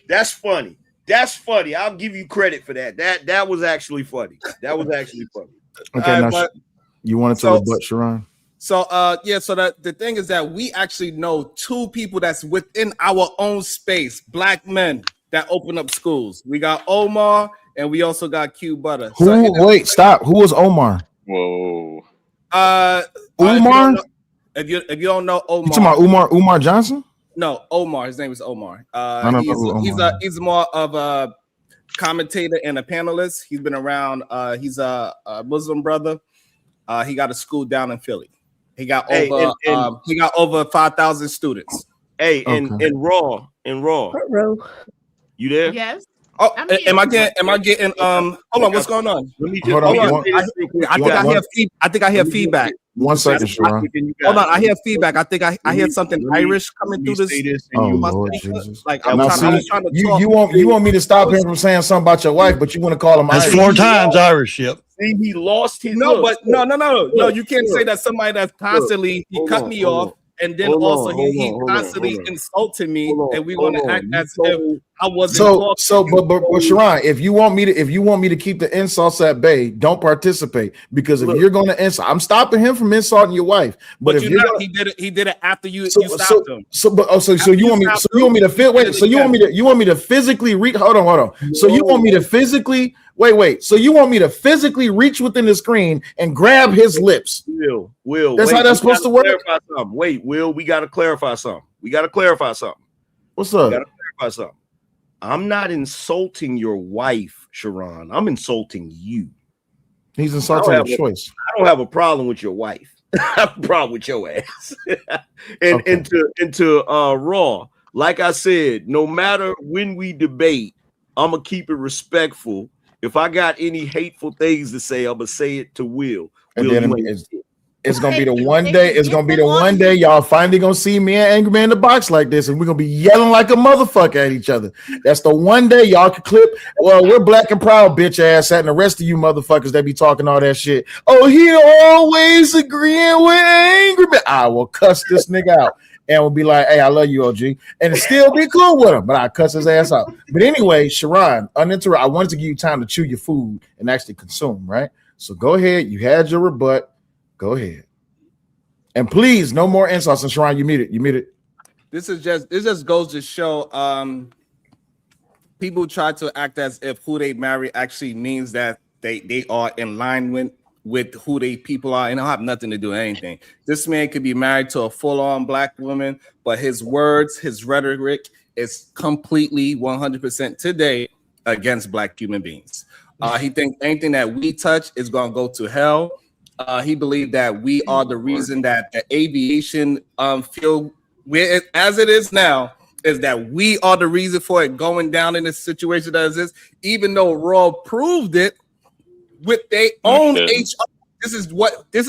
That's funny. That's funny. I'll give you credit for that. That was actually funny. That was actually funny. Okay, now but- you wanted to rebut, Sharon? So so that the thing is that we actually know two people that's within our own space, black men that open up schools. We got Omar, and we also got Q Butter. Wait, stop. Who was Omar? Whoa. Umar? If you don't know Omar, You talking about Umar Johnson? No, Omar. His name is Omar. I don't know who Omar is. He's more of a commentator and a panelist. He's been around. He's a Muslim brother. He got a school down in Philly. He got over 5,000 students. Hey, and Raw. You there? Yes. Oh, am I getting hold on, what's going on? Let me Hold on. I think I hear feedback. 1 second, Sharon. Hold on, I hear feedback. I think I hear something Irish coming through this. Oh Lord Jesus! Like Now, I was trying to talk. you want me to stop him from saying something about your wife, but you want to call him That's Irish. 4 times Irish. Yep. See, he lost his. No, look, but no. You can't say that somebody that's constantly he cut me off, and then also he constantly insulted me, and we want to act as if I wasn't. But Sharon, if you want me to keep the insults at bay, don't participate, because if you're going to insult, I'm stopping him from insulting your wife. But if you're not, he did it after you stopped him. So you want me to fit? Wait, so you want me to physically reach? Hold on. So you want me to physically? Wait. So you want me to phically reach within the screen and grab his lips? Will. That's how that's supposed to work. Wait, Will, we got to clarify something. What's up? We got to clarify something. I'm not insulting your wife, Sharon. I'm insulting you. He's insulting your choice. I don't have a problem with your wife. I have a problem with your ass. into Raw, like I said, no matter when we debate, I'm gonna keep it respectful. If I got any hateful things to say, I'm gonna say it to Will. And then it's gonna be the one day. It's gonna be the one day y'all finally gonna see me and Angry Man in the box like this, and we're gonna be yelling like a motherfucker at each other. That's the one day y'all can clip. Well, we're black and proud, bitch ass, and the rest of you motherfuckers that be talking all that shit. Oh, he always agreeing with Angry Man. I will cuss this nigga out. And we'll be like, hey, I love you, OG. And still be cool with him, but I cuss his ass out. But anyway, Sharon, uninterrupted, I wanted to give you time to chew your food and actually consume, right? So go ahead. You had your rebut. Go ahead. And please, no more insults. And Sharon, you muted. This just goes to show people try to act as if who they marry actually means that they are in line with who they people are, and don't have nothing to do with anything. This man could be married to a full-on black woman, but his words, his rhetoric is completely 100% today against black human beings. He thinks anything that we touch is gonna go to hell. He believed that we are the reason that the aviation field, where as it is now, is that we are the reason for it going down in this situation that is, even though Raw proved it with their own HR. This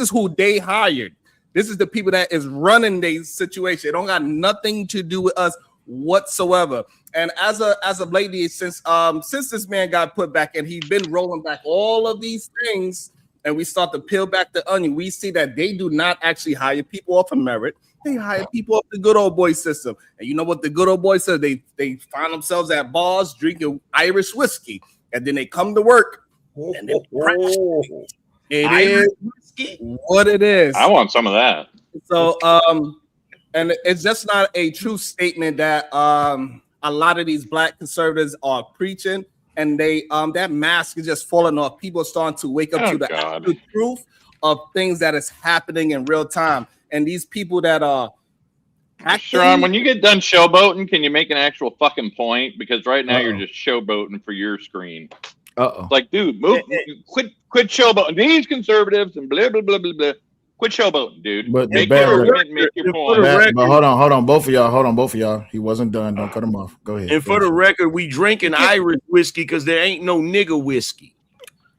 is who they hired. This is the people that is running their situation. It don't got nothing to do with us whatsoever. And as of lately, since this man got put back and he's been rolling back all of these things and we start to peel back the onion, we see that they do not actually hire people off of merit. They hire people off the good old boy system. And you know what the good old boy says? They find themselves at bars drinking Irish whiskey. And then they come to work. And they it is what it is. I want some of that. So, and it's just not a true statement that a lot of these black conservatives are preaching. And they that mask is just falling off. People are starting to wake up to the actual truth of things that is happening in real time. And these people that are Sharon, when you get done showboating, can you make an actual fucking point? Because right now you're just showboating for your screen. Like, dude, quit showboating. These conservatives and blah blah blah blah blah. Quit showboating, dude. But make your point. But hold on, both of y'all. He wasn't done. Don't cut him off. Go ahead. And for the record, we drinking Irish whiskey because there ain't no nigga whiskey.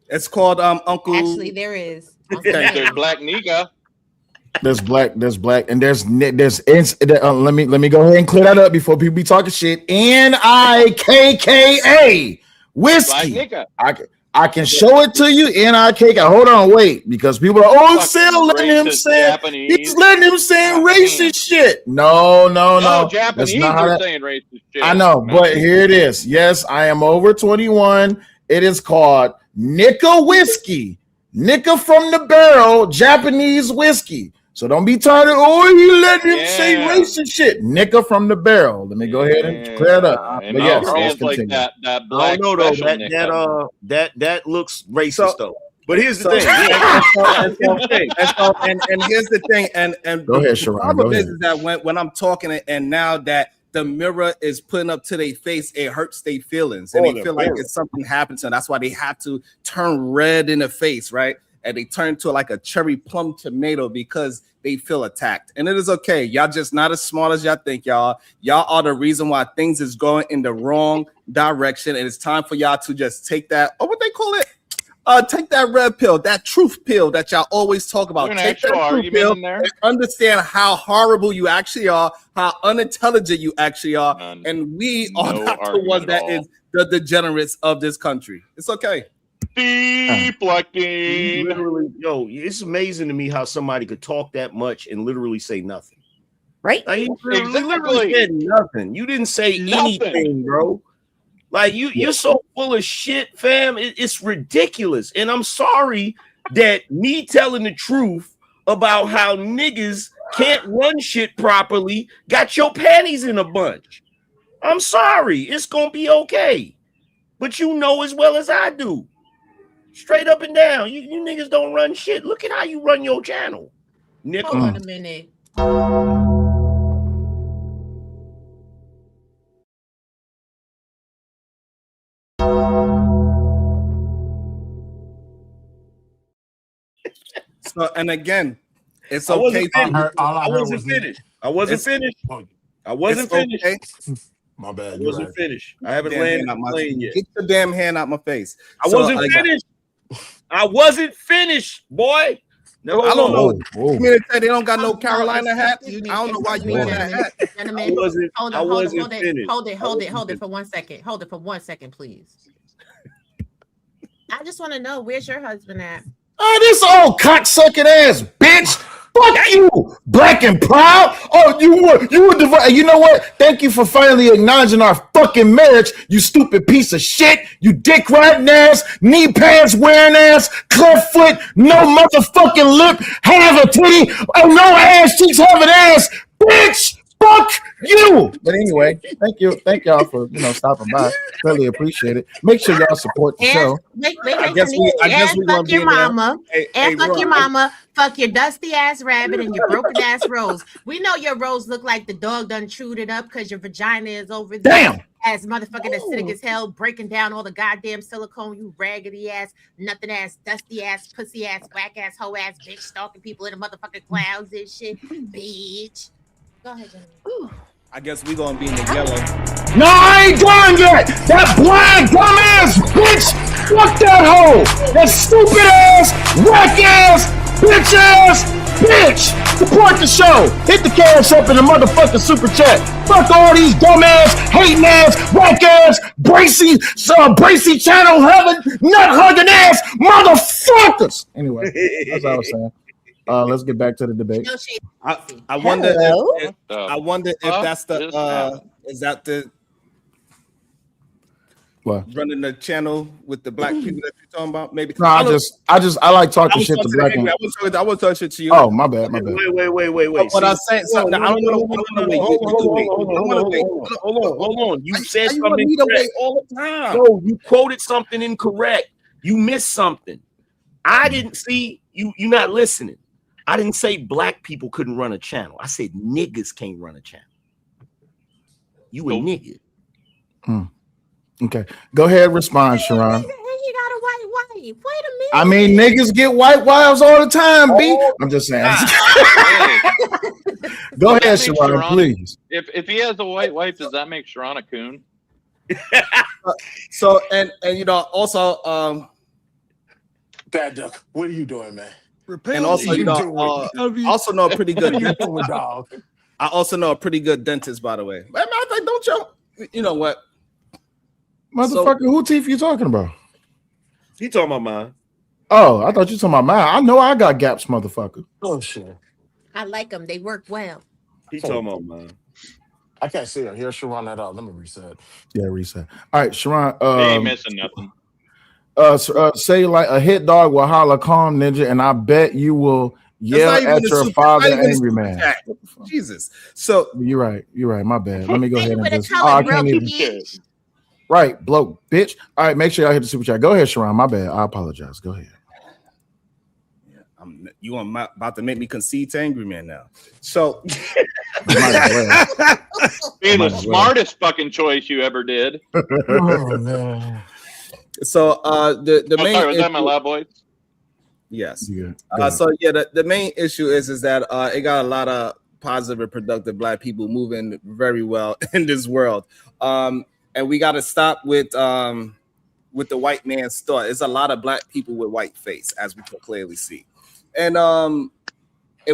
It's called Uncle. Actually, there is. There's Black Nigga. There's black, and there's let me go ahead and clear that up before people be talking shit. NIKKA whiskey. I can show it to you. NIKK. Hold on, wait, because people are still letting him say he's letting him say racist shit. No. Japanese are saying racist shit. I know, but here it is. Yes, I am over 21. It is called Nika whiskey. Nika from the barrel, Japanese whiskey. So don't be tired of, you let him say racist shit. Nika from the barrel. Let me go ahead and clear it up. And but yes, like that black I don't know though. That looks racist though. But here's the thing. And here's the thing. And go ahead, Sharon. The problem is that when I'm talking and now that the mirror is putting up to their face, it hurts their feelings. And they feel like it's something happened to them. That's why they have to turn red in the face, right? And they turn to like a cherry plum tomato because they feel attacked. And it is okay. Y'all just not as smart as y'all think, y'all. Y'all are the reason why things is going in the wrong direction. And it's time for y'all to just take that, what they call it? Take that red pill, that truth pill that y'all always talk about. Take that truth pill and understand how horrible you actually are, how unintelligent you actually are. And we are not the ones that is the degenerates of this country. It's okay. Deflecting. Literally, it's amazing to me how somebody could talk that much and literally say nothing. Right? Like, he literally said nothing. You didn't say anything, bro. Like you're so full of shit, fam. It's ridiculous. And I'm sorry that me telling the truth about how niggas can't run shit properly got your panties in a bunch. I'm sorry. It's gonna be okay. But you know as well as I do. Straight up and down. You niggas don't run shit. Look at how you run your channel. Nigga. Hold on a minute. So, and again, it's okay. I wasn't finished. I wasn't finished. Okay. My bad. I wasn't finished. I haven't landed my plane yet. Get your damn hand out my face. I wasn't finished. I wasn't finished, boy. No, I don't know. You mean to say they don't got no Carolina hat? I don't know why you wear that hat. Gentlemen, hold it for 1 second. Hold it for 1 second, please. I just want to know, where's your husband at? Oh, this old cocksucking ass bitch. Fuck you, black and proud. Oh, you were you know what? Thank you for finally acknowledging our fucking marriage, you stupid piece of shit. You dick riding ass, knee pads wearing ass, cleft foot, no motherfucking lip, have a titty, no ass cheeks, have an ass, bitch. Fuck you. But anyway, thank y'all for stopping by. Really appreciate it. Make sure y'all support the show. I guess we fuck your mama. Fuck your mama. Fuck your dusty ass rabbit and your broken ass rose. We know your rose look like the dog done chewed it up because your vagina is over there. Damn. As motherfucking acidic as hell, breaking down all the goddamn silicone, you raggedy ass, nothing ass, dusty ass, pussy ass, whack ass, hoe ass, bitch, stalking people in the motherfucking clouds and shit, bitch. Go ahead, Jenny. I guess we gonna be in the yellow. No, I ain't done yet. That blind dumbass bitch. Fuck that hoe. That stupid ass, whack ass, bitch ass, bitch. Support the show. Hit the cash up in the motherfucking super chat. Fuck all these dumbass, hating ass, whack ass, Bracy channel having, nut hugging ass motherfuckers. Anyway, that's what I was saying. Let's get back to the debate. I wonder Hello? if that's the is that the What? running the channel with the black people that you're talking about? Maybe. No, I like talking shit to black people. I was talking shit to you. Oh, my bad. Wait. What I'm saying, something. I don't want to wait. Hold on. You said You want something me to wait incorrect. all the time? No, you quoted something incorrect. You missed something. I didn't see you. You're not listening. I didn't say black people couldn't run a channel. I said niggas can't run a channel. You a nigga. Okay, go ahead, respond, Sharon. You got a white wife. Wait a minute. I mean, niggas get white wives all the time, B. I'm just saying. Go ahead, Sharon, please. If he has a white wife, does that make Sharon a coon? So and also Bad Duck, what are you doing, man? and also I also know a pretty good Dog. I also know a pretty good dentist, by the way. Matter of fact, don't you know what? Motherfucker, who teeth you talking about? He talking about mine. Oh, I thought you talking about mine. I know I got gaps, motherfucker. Oh shit. I like them. They work well. He talking about mine. I can't see her. Here's Sharon that out. Let me reset. Yeah, reset. All right, Sharon. He ain't missing nothing. Say like a hit dog will holler, calm ninja, and I bet you will yell at your father, angry man. Jesus. So you're right. My bad. Let me go ahead and just. I can't even. Right, bloke, bitch. All right, make sure y'all hit the super chat. Go ahead, Sharon. My bad. I apologize. Go ahead. You are about to make me concede to Angry Man now. So Be the smartest fucking choice you ever did. Oh man. So the main sorry, was that my loud voice? Yes. Yeah. So yeah, the main issue is that it got a lot of positive and productive black people moving very well in this world. And we got to stop with the white man's thought. There's a lot of black people with white face, as we can clearly see. And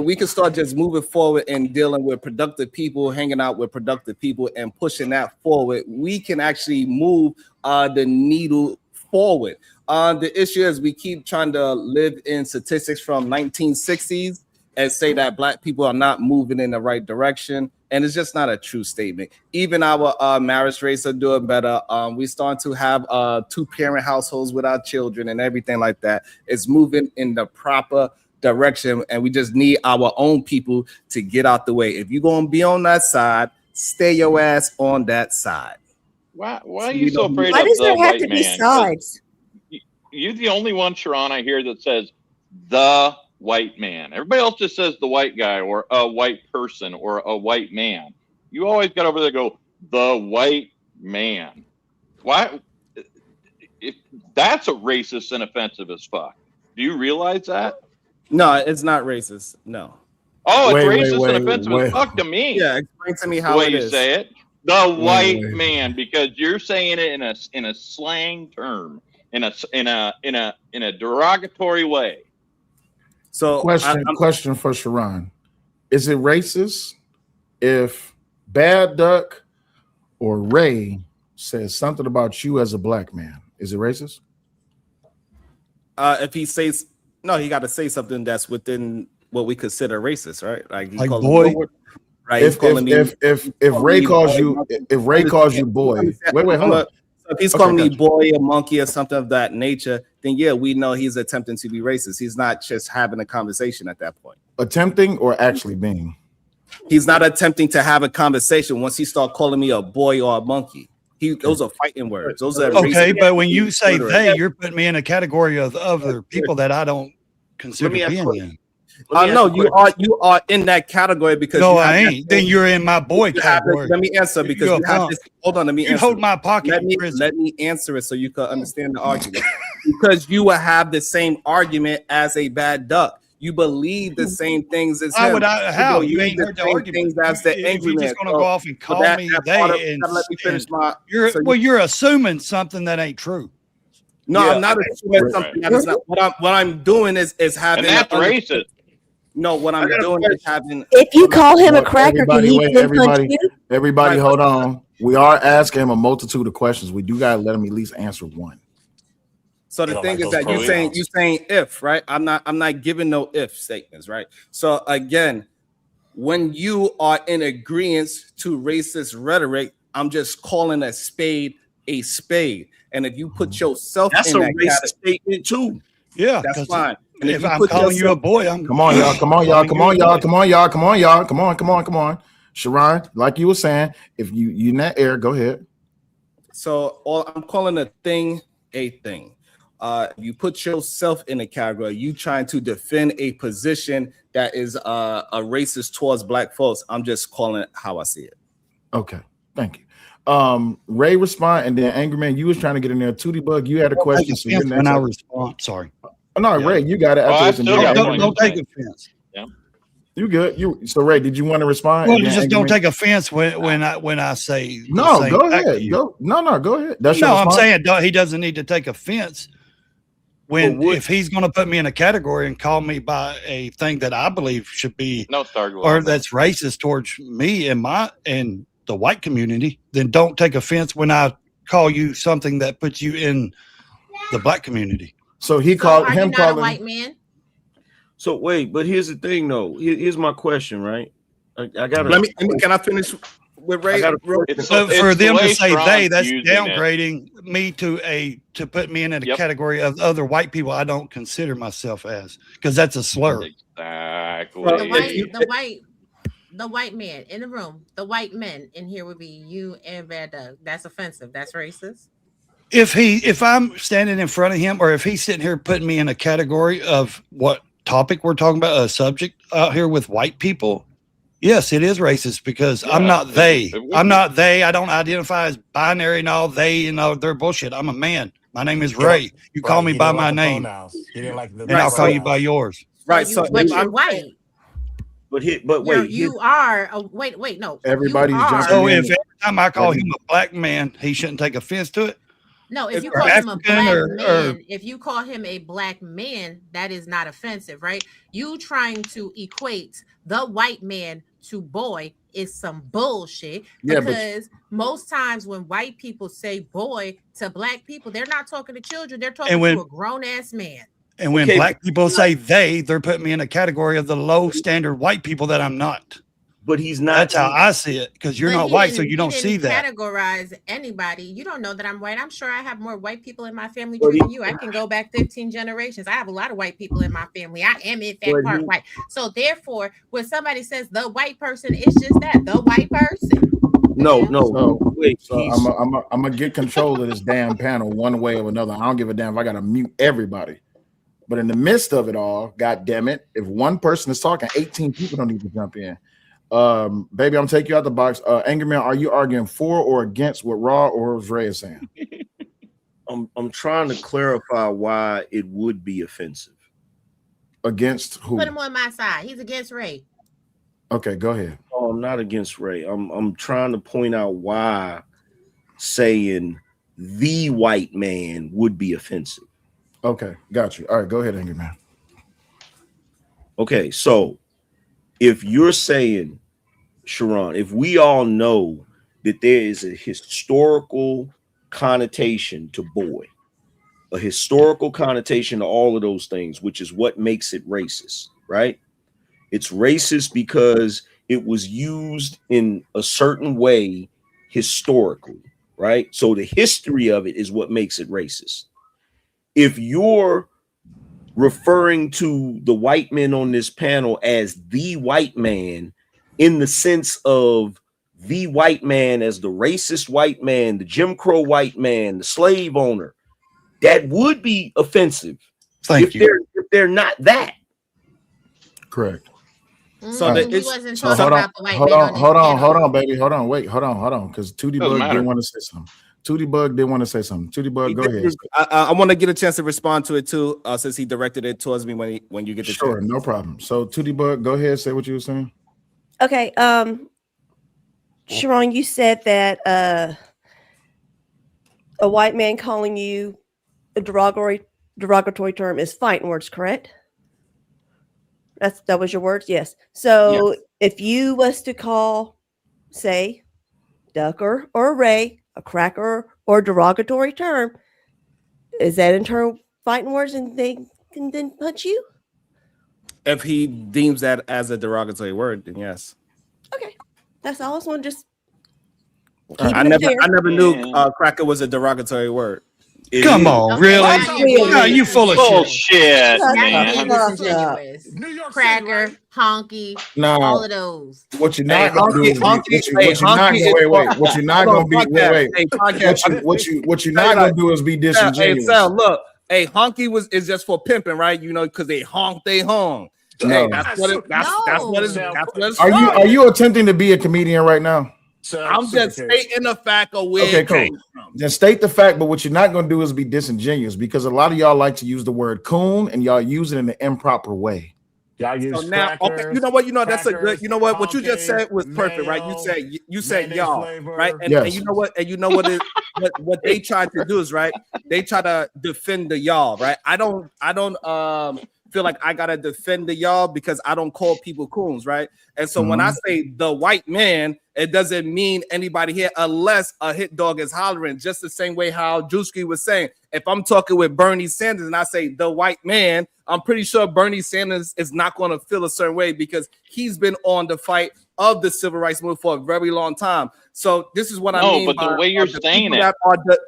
we can start just moving forward and dealing with productive people, hanging out with productive people and pushing that forward. We can actually move the needle forward. The issue is we keep trying to live in statistics from 1960s and say that black people are not moving in the right direction. And it's just not a true statement. Even our marriage rates are doing better. We're starting to have 2-parent households with our children and everything like that. It's moving in the proper direction. And we just need our own people to get out the way. If you're going to be on that side, stay your ass on that side. Why are you so afraid Why of does the there have white to be man? sides? You're the only one, Sharon, I hear that says the white man. Everybody else just says the white guy or a white person or a white man. You always got over there go the white man. Why? If that's a racist and offensive as fuck. Do you realize that? No, it's not racist. No. Oh, it's racist and offensive as fuck to me. Yeah, explain to me how the way it you is. say it. The white man, because you're saying it in a slang term, in a derogatory way. So question for Sharon. Is it racist if Bad Duck or Ray says something about you as a black man? Is it racist? If he says no, he got to say something that's within what we consider racist, right? Like he calls boy. Right. If Ray calls you boy, wait, hold on. So if he's calling me boy, a monkey, or something of that nature, then yeah, we know he's attempting to be racist. He's not just having a conversation at that point. Attempting or actually being? He's not attempting to have a conversation once he start calling me a boy or a monkey. Those are fighting words. Those are okay, but when you say they, you're putting me in a category of other people that I don't consider being in. No, you are in that category because no, I ain't. Then you're in my boy category. Let me answer because you have this. Hold on, let me answer. Hold my pocket. Let me answer it so you can understand the argument. Because you will have the same argument as a bad duck. You believe the same things as him. How? You ain't heard the argument. That's the angry man. You're just going to go off and call me they. Let me finish my. You're assuming something that ain't true. No, I'm not assuming something that is not. What I'm doing is having. And that's racist. No, what I'm doing is having. If you call him a cracker, can Everybody, he wait, then punch you? everybody, Right, hold on. We are asking him a multitude of questions. We do gotta let him at least answer one. So They the don't thing like is those that pronouns. you're saying if, right? I'm not giving no if statements, right? So again, when you are in agreement to racist rhetoric, I'm just calling a spade a spade. And if you put yourself That's in a that racist category, statement too. Yeah, that's because fine. And if if you I'm put calling you a yourself, boy, I'm Come on, y'all. Come on, y'all. calling Come you a on, y'all. boy. Come on, y'all. Come on, y'all. Come on, come on, come on. Sharon, like you were saying, if you in that air, go ahead. so I'm calling a thing a thing. You put yourself in a category, you trying to defend a position that is a racist towards black folks. I'm just calling it how I see it. Okay, thank you. Ray respond, and then Angry Man, you was trying to get in there. Tootie Bug, you had a Don't take question, so you're offense when next. I respond. Sorry. Oh, no, Yeah. Ray, you got it Oh, after I this. And still then got Angry points. Man, Don't take offense. you good? So Ray, did you want to respond? Well, And then just Angry don't Man- take offense when I say the No, same go back to ahead. you. Go. No, go ahead. That's your No, I'm response. saying he doesn't need to take offense if he's going to put me in a category and call me by a thing that I believe should be No Stargirl. or that's racist towards me and the white community. Then don't take offense when I call you something that puts you in the black community. So he So called are you him not a calling. white man? So wait, but here's the thing though. Here's my question, right? I got Let me can I finish with Ray? I got a It's For the them to way say Sharon's that's using it. downgrading me to put me in a category of other white people I don't consider myself as, because that's a slur. Exactly. The white man in the room, the white men in here would be you and Bad Doug. That's offensive. That's racist. If I'm standing in front of him, or if he's sitting here putting me in a category of what topic we're talking about, a subject out here with white people, yes, it is racist because I'm not they. I'm not they. I don't identify as binary and all they and all their bullshit. I'm a man. My name is Ray. You call me by my name, He didn't like the and I'll call you by yours. Right. But you're white. Wait, no. Everybody's jumping So in. if every time I call him a black man, he shouldn't take offense to it. No, if you Or call him a African black or- man, if you call him a black man, that is not offensive, right? You trying to equate the white man to boy is some bullshit. Yeah, Because most times when white people say boy to black people, they're not talking to children, they're talking to a grown ass man. And when black people say they're putting me in a category of the low standard white people that I'm not. But he's not. That's how I see it, because you're not white, so you don't see that. Categorize anybody. You don't know that I'm white. I'm sure I have more white people in my family tree than you. I can go back 15 generations. I have a lot of white people in my family. I am in fact part white. So therefore, when somebody says the white person, it's just that, the white person. No. So I'm gonna get control of this damn panel one way or another. I don't give a damn if I gotta mute everybody. But in the midst of it all, god damn it, if one person is talking, 18 people don't need to jump in. Baby, I'm taking you out the box. Angry Man, are you arguing for or against what Raw or Ray is saying? I'm trying to clarify why it would be offensive. Against who? Put him on my side. He's against Ray. Okay, go ahead. Oh, I'm not against Ray. I'm trying to point out why saying the white man would be offensive. Okay, got you. All right, go ahead, Angry Man. Okay, so if you're saying, Sharon, if we all know that there is a historical connotation to boy, a historical connotation to all of those things, which is what makes it racist, right? It's racist because it was used in a certain way historically, right? So the history of it is what makes it racist. If you're referring to the white men on this panel as the white man in the sense of the white man as the racist white man, the Jim Crow white man, the slave owner, that would be offensive. If they're not that. Correct. So he wasn't talking about the white man. Hold on, baby. Hold on. Because Tootie Bug didn't want to say something. Tootie Bug, go ahead. I want to get a chance to respond to it too, since he directed it towards me when you get the chance. no problem. So Tootie Bug, go ahead, say what you were saying. Okay. Sharon, you said that a white man calling you a derogatory term is fighting words, correct? That was your words? Yes. So if you was to call, say, Ducker or Ray a cracker or derogatory term, is that in turn fighting words and they can then punch you? If he deems that as a derogatory word, then yes. Okay. That's all. I just want to just I never knew cracker was a derogatory word. Come on, really? No, you full of shit, man. Disingenuous. New York Cracker, City, honky, No. all of those. What you're not gonna do is what you're not gonna do is be disingenuous. Hey, Sal, look. Hey, honky is just for pimping, right? You know, because they honk, they honk. No. Hey, that's what it is. Are you attempting to be a comedian right now? I'm just stating the fact of where it came from. Then state the fact, but what you're not gonna do is be disingenuous, because a lot of y'all like to use the word coon and y'all use it in an improper way. Y'all use so now, crackers, okay, you know what? You know that's a good. You know what you just said was perfect, right? You said y'all, flavor. right? And you know what? And you know what is what they tried to do is right. They try to defend the y'all, right? I don't feel like I gotta defend the y'all because I don't call people coons, right? And so when I say the white man, it doesn't mean anybody here unless a hit dog is hollering. Just the same way how Drewski was saying, if I'm talking with Bernie Sanders and I say the white man, I'm pretty sure Bernie Sanders is not going to feel a certain way because he's been on the fight of the civil rights movement for a very long time. So this is what I mean. No, but the way you're saying it,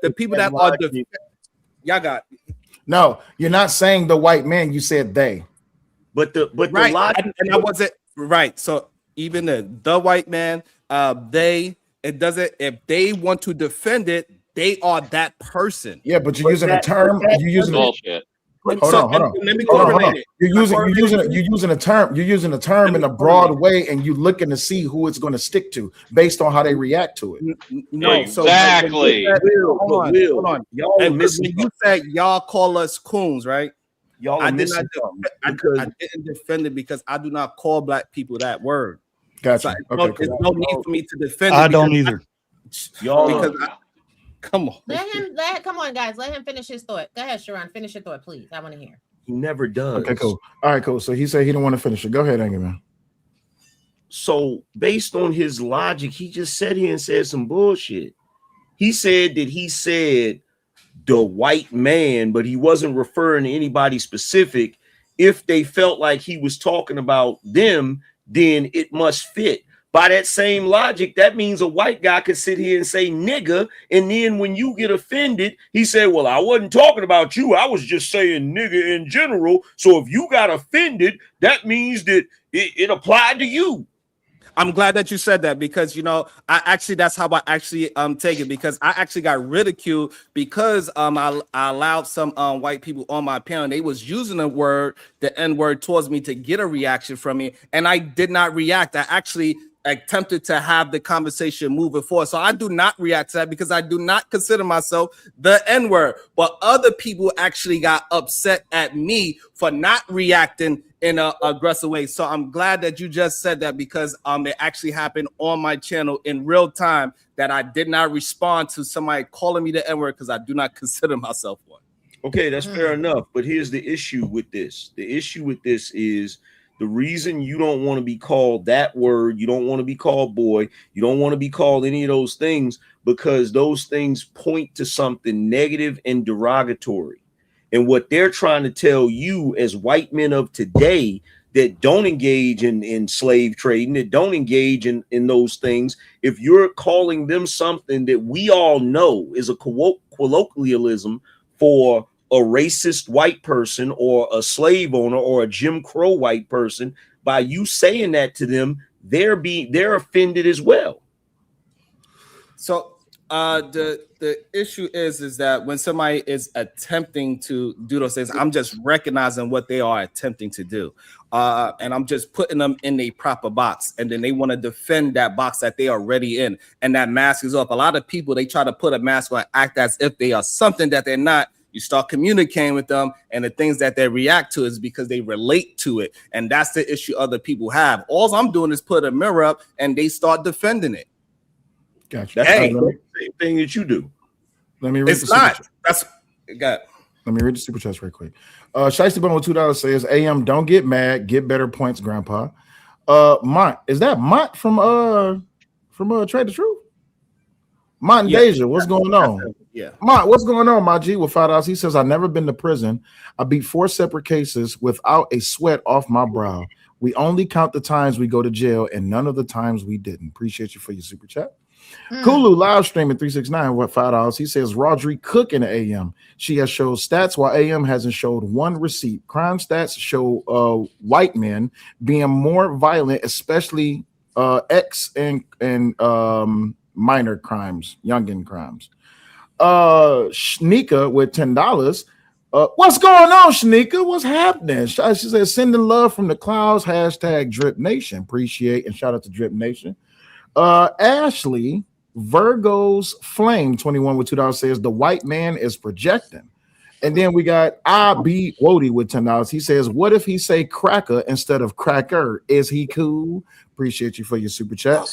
the people that are y'all got. No, you're not saying the white man. You said they. But the right, logic, and I wasn't right. So even the white man, it doesn't. If they want to defend it, they are that person. Yeah, but you're using a term. You're using bullshit. Hold on. You're using a term in a broad way, and you're looking to see who it's going to stick to based on how they react to it. No, exactly. Hold on. When you said y'all call us coons, right? Y'all I didn't defend it because I do not call black people that word. Gotcha. So there's no need for me to defend it. I don't either. Come on. Come on, guys. Let him finish his thought. Go ahead, Sharon. Finish your thought, please. I want to hear. He never does. Okay, cool. All right, cool. So he said he didn't want to finish it. Go ahead, Angry Man. So based on his logic, he just sat here and said some bullshit. He said that he said the white man, but he wasn't referring to anybody specific. If they felt like he was talking about them, then it must fit. By that same logic, that means a white guy could sit here and say nigga, and then when you get offended, he said, well, I wasn't talking about you. I was just saying nigga in general. So if you got offended, that means that it applied to you. I'm glad that you said that because, you know, that's how I actually take it, because I actually got ridiculed because I allowed some white people on my panel. They was using the N-word towards me to get a reaction from me, and I did not react. I actually attempted to have the conversation moving forward. So I do not react to that because I do not consider myself the N-word. But other people actually got upset at me for not reacting in an aggressive way. So I'm glad that you just said that because it actually happened on my channel in real time that I did not respond to somebody calling me the N-word because I do not consider myself one. Okay, that's fair enough. But here's the issue with this. The issue with this is the reason you don't want to be called that word, you don't want to be called boy, you don't want to be called any of those things, because those things point to something negative and derogatory. And what they're trying to tell you as white men of today that don't engage in slave trading, that don't engage in those things, if you're calling them something that we all know is a colloquialism for a racist white person or a slave owner or a Jim Crow white person, by you saying that to them, they're offended as well. So the issue is that when somebody is attempting to do those things, I'm just recognizing what they are attempting to do. And I'm just putting them in a proper box, and then they want to defend that box that they are already in, and that mask is off. A lot of people, they try to put a mask on, act as if they are something that they're not. You start communicating with them, and the things that they react to is because they relate to it. And that's the issue other people have. All I'm doing is put a mirror up, and they start defending it. Gotcha. That's the same thing that you do. Let me read. It's not. That's got. Let me read the super chats right quick. Shiesty Bone with $2 says, AM, don't get mad, get better points, Grandpa. Mont, is that Mont from Trade the Truth? Mont and Deja, what's going on? Yeah. Mont, what's going on, my G? With $5, he says, I've never been to prison. I beat 4 separate cases without a sweat off my brow. We only count the times we go to jail and none of the times we didn't. Appreciate you for your super chat. Kulu live streaming 369 with $5. He says Rodri Cook in the AM. She has showed stats while AM hasn't showed one receipt. Crime stats show white men being more violent, especially X and minor crimes, youngin crimes. Shnika with $10. What's going on, Shanika? What's happening? She says, sending love from the clouds, hashtag Drip Nation. Appreciate and shout out to Drip Nation. Ashley Virgo's Flame 21 with $2 says the white man is projecting. And then we got I.B. Wody with $10. He says, what if he say cracker instead of cracker? Is he cool? Appreciate you for your super chat.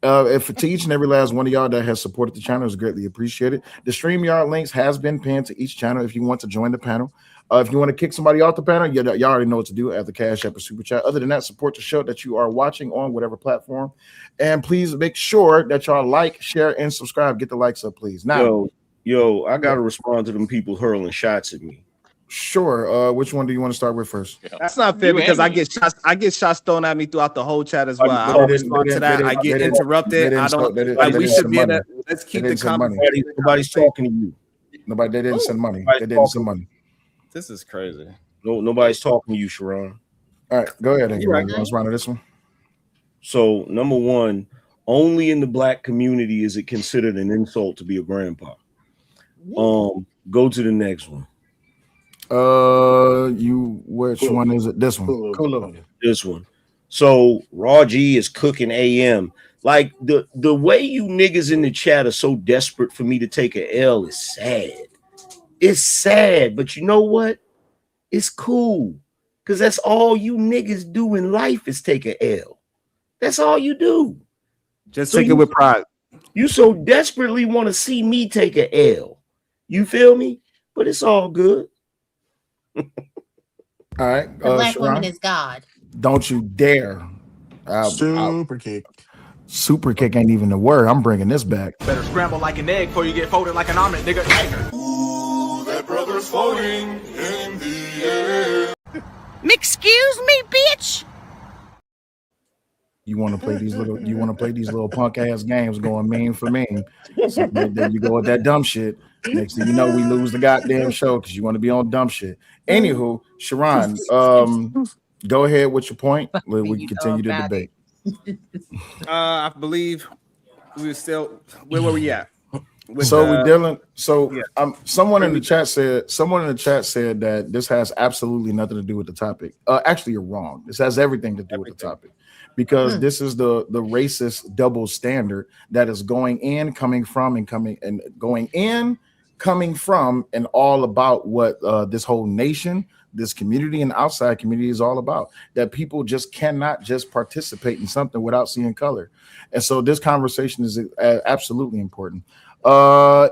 If to each and every last one of y'all that has supported the channel is greatly appreciated. The StreamYard links has been pinned to each channel if you want to join the panel. If you want to kick somebody off the panel, you already know what to do at the Cash App or Super Chat. Other than that, support the show that you are watching on whatever platform. And please make sure that y'all like, share, and subscribe. Get the likes up, please. Now, yo, I got to respond to them people hurling shots at me. Sure. Which one do you want to start with first? That's not fair because I get shots thrown at me throughout the whole chat as well. I don't respond to that. I get interrupted. I don't like we should be in it. Let's keep the conversation. Nobody's talking to you. They didn't send money. They didn't send money. This is crazy. No, nobody's talking to you, Sharon. All right, go ahead. Let's run to this one. So, number one, only in the black community is it considered an insult to be a grandpa. Go to the next one. Which one is it? This one. Cool. This one. So Raw G is cooking AM. Like the way you niggas in the chat are so desperate for me to take a L is sad. It's sad, but you know what? It's cool. Because that's all you niggas do in life is take a L. That's all you do. Just take it with pride. You so desperately want to see me take a L. You feel me? But it's all good. All right. The black woman is God. Don't you dare. Super kick. Super kick ain't even the word. I'm bringing this back. Better scramble like an egg before you get folded like an omelet, nigga. Ooh, that brother's floating in the air. Excuse me, bitch. You want to play these little punk ass games going mean for mean. So then you go with that dumb shit. Next thing you know, we lose the goddamn show because you want to be on dumb shit. Anywho, Sharon, go ahead with your point. We can continue the debate. I believe we were still where were we at? We're dealing. So someone in the chat said that this has absolutely nothing to do with the topic. Actually, you're wrong. This has everything to do with the topic. Because this is the racist double standard that is going in, coming from, and all about what this whole nation, this community, and outside community is all about. That people just cannot just participate in something without seeing color. And so this conversation is absolutely important. AA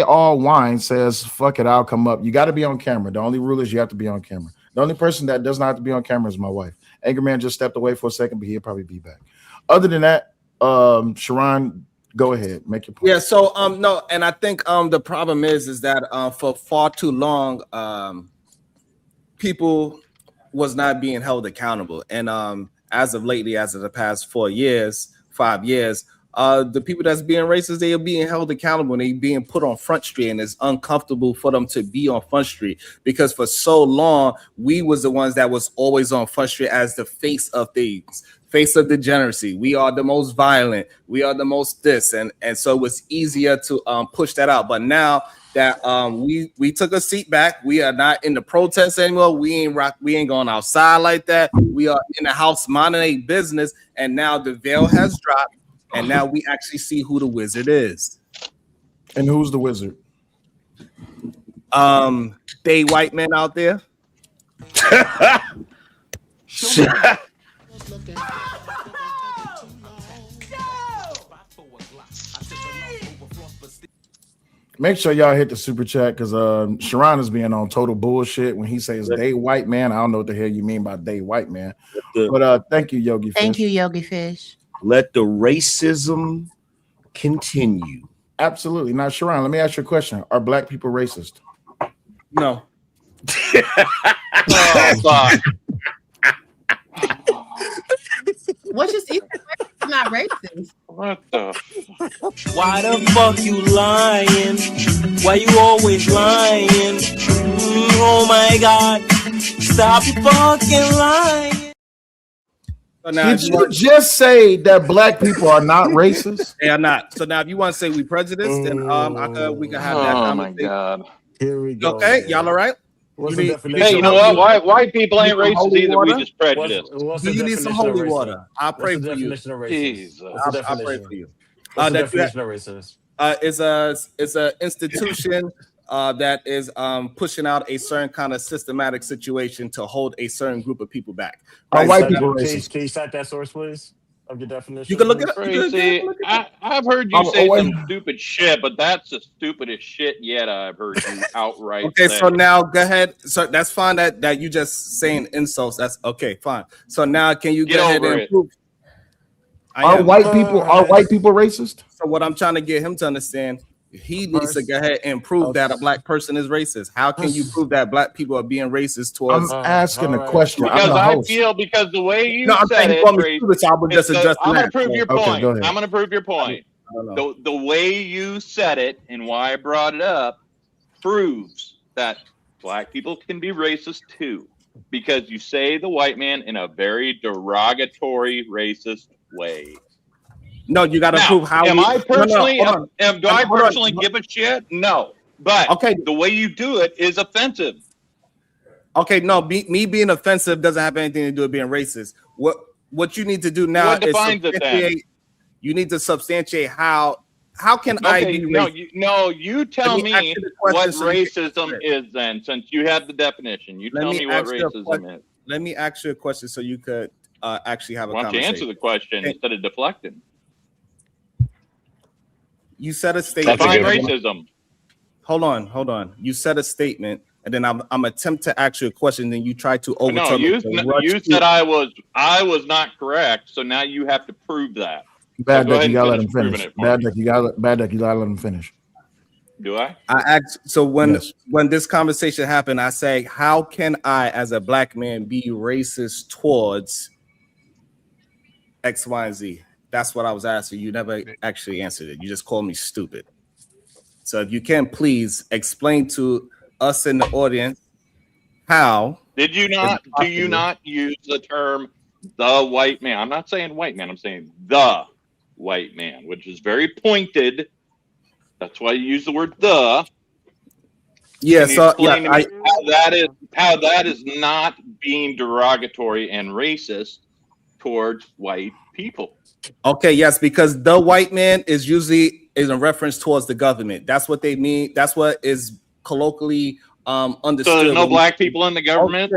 All Wine says, fuck it, I'll come up. You got to be on camera. The only rule is you have to be on camera. The only person that does not have to be on camera is my wife. Anchorman just stepped away for a second, but he'll probably be back. Other than that, Sharon, go ahead, make your point. Yeah, so no, and I think the problem is that for far too long, people was not being held accountable. And as of lately, as of the past 5 years, the people that's being racist, they are being held accountable and they being put on Front Street, and it's uncomfortable for them to be on Front Street because for so long we was the ones that was always on Front Street as the face of things, face of degeneracy. We are the most violent, we are the most this, and so it was easier to push that out. But now that we took a seat back, we are not in the protests anymore. We ain't going outside like that. We are in the house minding a business, and now the veil has dropped. And now we actually see who the wizard is. And who's the wizard? They white men out there. Make sure y'all hit the super chat because Sharon is being on total bullshit when he says they white man. I don't know what the hell you mean by they white man. But thank you, Yogi Fish. Thank you, Yogi Fish. Let the racism continue. Absolutely. Now, Sharon, let me ask you a question. Are black people racist? No. Oh, fuck. What's just it's not racist? What the? Why the fuck you lying? Why you always lying? Oh my God! Stop fucking lying. So now, did you just say that black people are not racist? They are not. So now, if you want to say we prejudiced, then we can have that conversation. Oh my God! Here we go. Okay, y'all all right? What's the definition? Hey, you know what? White people ain't racist either. We just prejudiced. Do you need some holy water? I'll pray for you. What's the definition of racist? I'll pray for you. What's the definition of racist? It's a institution that is pushing out a certain kind of systematic situation to hold a certain group of people back. Are white people racist? Can you cite that source, please? Of your definition. You can look it up. I've heard you say some stupid shit, but that's the stupidest shit yet I've heard you outright. Okay, say. so now go ahead. So that's fine that you just saying insults. That's okay, fine. So now can you go ahead and prove? Are white people racist? So what I'm trying to get him to understand, he needs to go ahead and prove that a black person is racist. How can you prove that black people are being racist towards? I'm asking a question. Because because the way you said it, I'm going to prove your point. Okay, I'm going to prove your point. The way you said it and why I brought it up proves that black people can be racist too, because you say the white man in a very derogatory, racist way. No, you got to prove how. Do I personally give a shit? No, but the way you do it is offensive. Okay, no, me being offensive doesn't have anything to do with being racist. What you need to do now is substantiate. You need to substantiate how can I be racist? You tell me what racism is then, since you have the definition. You tell me what racism is. Let me ask you a question so you could actually have a conversation. Why don't you answer the question instead of deflecting? You said a statement. Define racism. Hold on. You said a statement, and then I'm attempt to ask you a question. Then you try to overturn. No, you said I was not correct. So now you have to prove that. Bad Duck, you gotta let him finish. Bad Duck, you gotta let him finish. Do I? I asked. So when this conversation happened, I say, how can I, as a black man, be racist towards X, Y, and Z? That's what I was asking. You never actually answered it. You just called me stupid. So if you can, please explain to us in the audience how. Did you not? Do you not use the term "the white man"? I'm not saying white man. I'm saying the white man, which is very pointed. That's why you use the word "the." Yeah. So how that is not being derogatory and racist towards white people. Okay, yes, because the white man is usually in reference towards the government. That's what they mean. That's what is colloquially understood. So there's no black people in the government?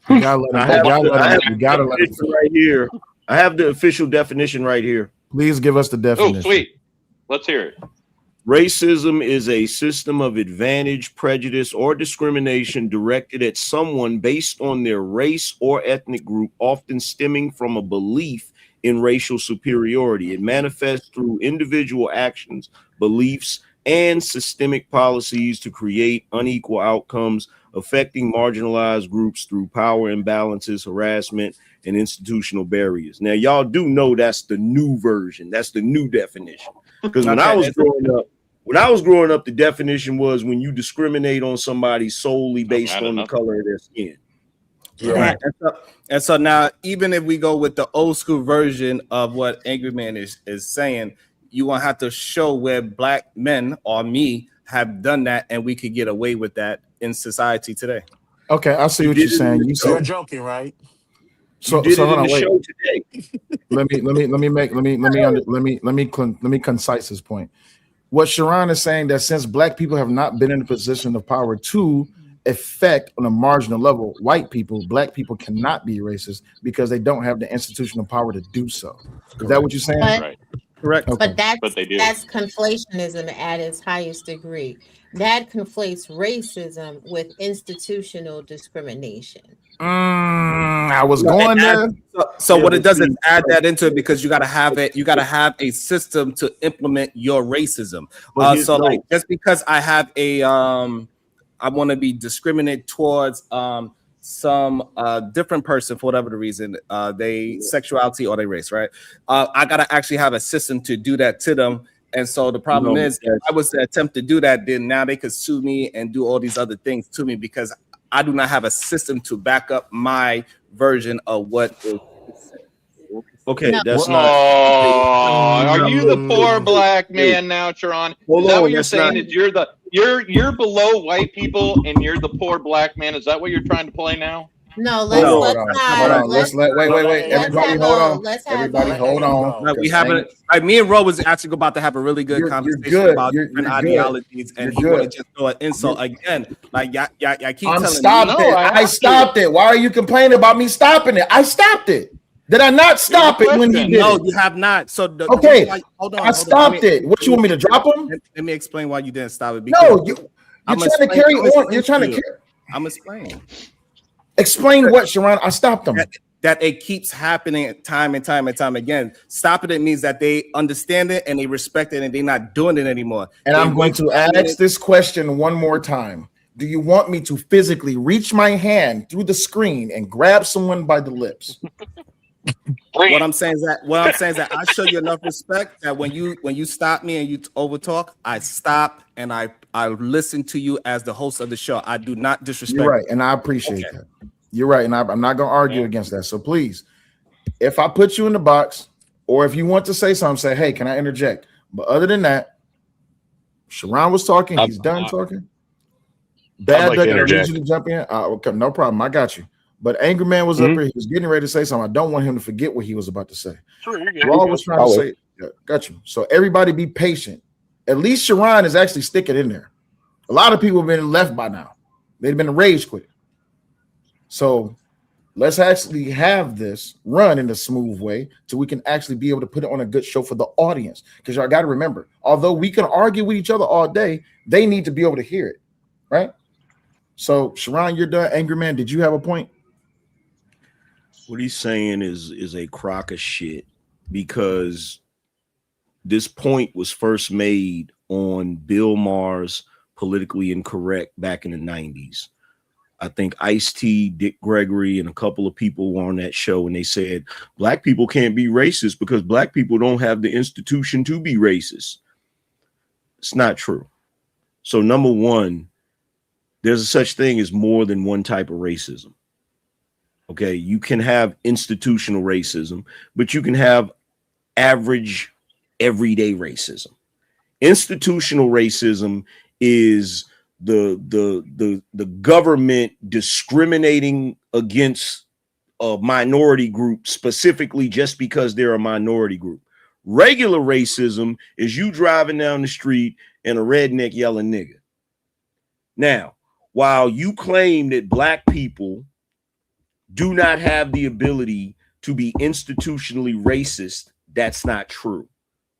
You gotta let it right here. I have the official definition right here. Please give us the definition. Oh, sweet. Let's hear it. Racism is a system of advantage, prejudice, or discrimination directed at someone based on their race or ethnic group, often stemming from a belief in racial superiority. It manifests through individual actions, beliefs, and systemic policies to create unequal outcomes, affecting marginalized groups through power imbalances, harassment, and institutional barriers. Now, y'all do know that's the new version. That's the new definition. Because when I was growing up, the definition was when you discriminate on somebody solely based on the color of their skin. Right. And so now, even if we go with the old school version of what Angry Man is saying, you won't have to show where black men or me have done that, and we could get away with that in society today. Okay, I see what you're saying. You're joking, right? So hold on, wait. Let me concise this point. What Sharon is saying, that since black people have not been in a position of power to affect on a marginal level black people cannot be racist because they don't have the institutional power to do so. Is that what you're saying? Correct. Okay. But that's But they do. that's conflationism at its highest degree. That conflates racism with institutional discrimination. I was No, going there. So Yeah, what it but does is see, add that into it because you got to have it. You got to have a system to implement your racism. but So no, like just because I have a I want to be discriminate towards some different person for whatever the reason, they sexuality or their race, right? I gotta actually have a system to do that to them. And so the problem no, is, if I was to attempt to do that, then now they could sue me and do all these other things to me because I do not have a system to back up my version of what is. okay, No. that's Oh, not. are you the poor black man now, Sharon? Hold Is that on, what you're that's saying? not. Is you're below white people and you're the poor black man? Is that what you're trying to play now? No, Hold let's on. not. Let's let wait. Let's Everybody, have hold a on. let's have Everybody, a hold on. Like we 'cause haven't, like me and Ro was actually about to have a really good You're conversation good. about You're different good. ideologies, and You're he want to good. just throw an insult again. Like y'all keep I'm telling stopped me. it. I stopped it. Why are you complaining about me stopping it? I stopped it. Did I not stop it when he did No, it? you have not. So the Okay, reason why, hold on. I stopped it. What you want me to drop him? Let me explain why you didn't stop it. No, you're trying to carry on. You're trying to carry. I'm explaining. Explain what, Sharon? I stopped them. That it keeps happening time and time and time again. Stopping it means that they understand it and they respect it and they're not doing it anymore. And I'm going to ask this question one more time. Do you want me to physically reach my hand through the screen and grab someone by the lips? What I'm saying is that I show you enough respect that when you stop me and you overtalk, I stop and I listen to you as the host of the show. I do not disrespect. You're right, and I appreciate that. You're right, and I'm not going to argue against that. So please, if I put you in the box, or if you want to say something, say, "Hey, can I interject?" But other than that, Sharon was talking. He's done talking. Bad like Duck, to I need interject. you to jump in. Okay, no problem. I got you. But Angry Man was up here. He was getting ready to say something. I don't want him to forget what he was about to say. Sure, you're good. Raw was trying to say, yeah, got you. So everybody be patient. At least Sharon is actually sticking in there. A lot of people have been left by now. They've been rage quit. So let's actually have this run in a smooth way so we can actually be able to put it on a good show for the audience. Because y'all got to remember, although we can argue with each other all day, they need to be able to hear it, right? So Sharon, you're done. Angry Man, did you have a point? What he's saying is a crock of shit, because this point was first made on Bill Maher's Politically Incorrect back in the 90s. I think Ice-T, Dick Gregory, and a couple of people were on that show, and they said black people can't be racist because black people don't have the institution to be racist. It's not true. So number one, there's a such thing as more than one type of racism. Okay, you can have institutional racism, but you can have average, everyday racism. Institutional racism is the government discriminating against a minority group specifically just because they're a minority group. Regular racism is you driving down the street and a redneck yelling nigga. Now, while you claim that black people do not have the ability to be institutionally racist, that's not true.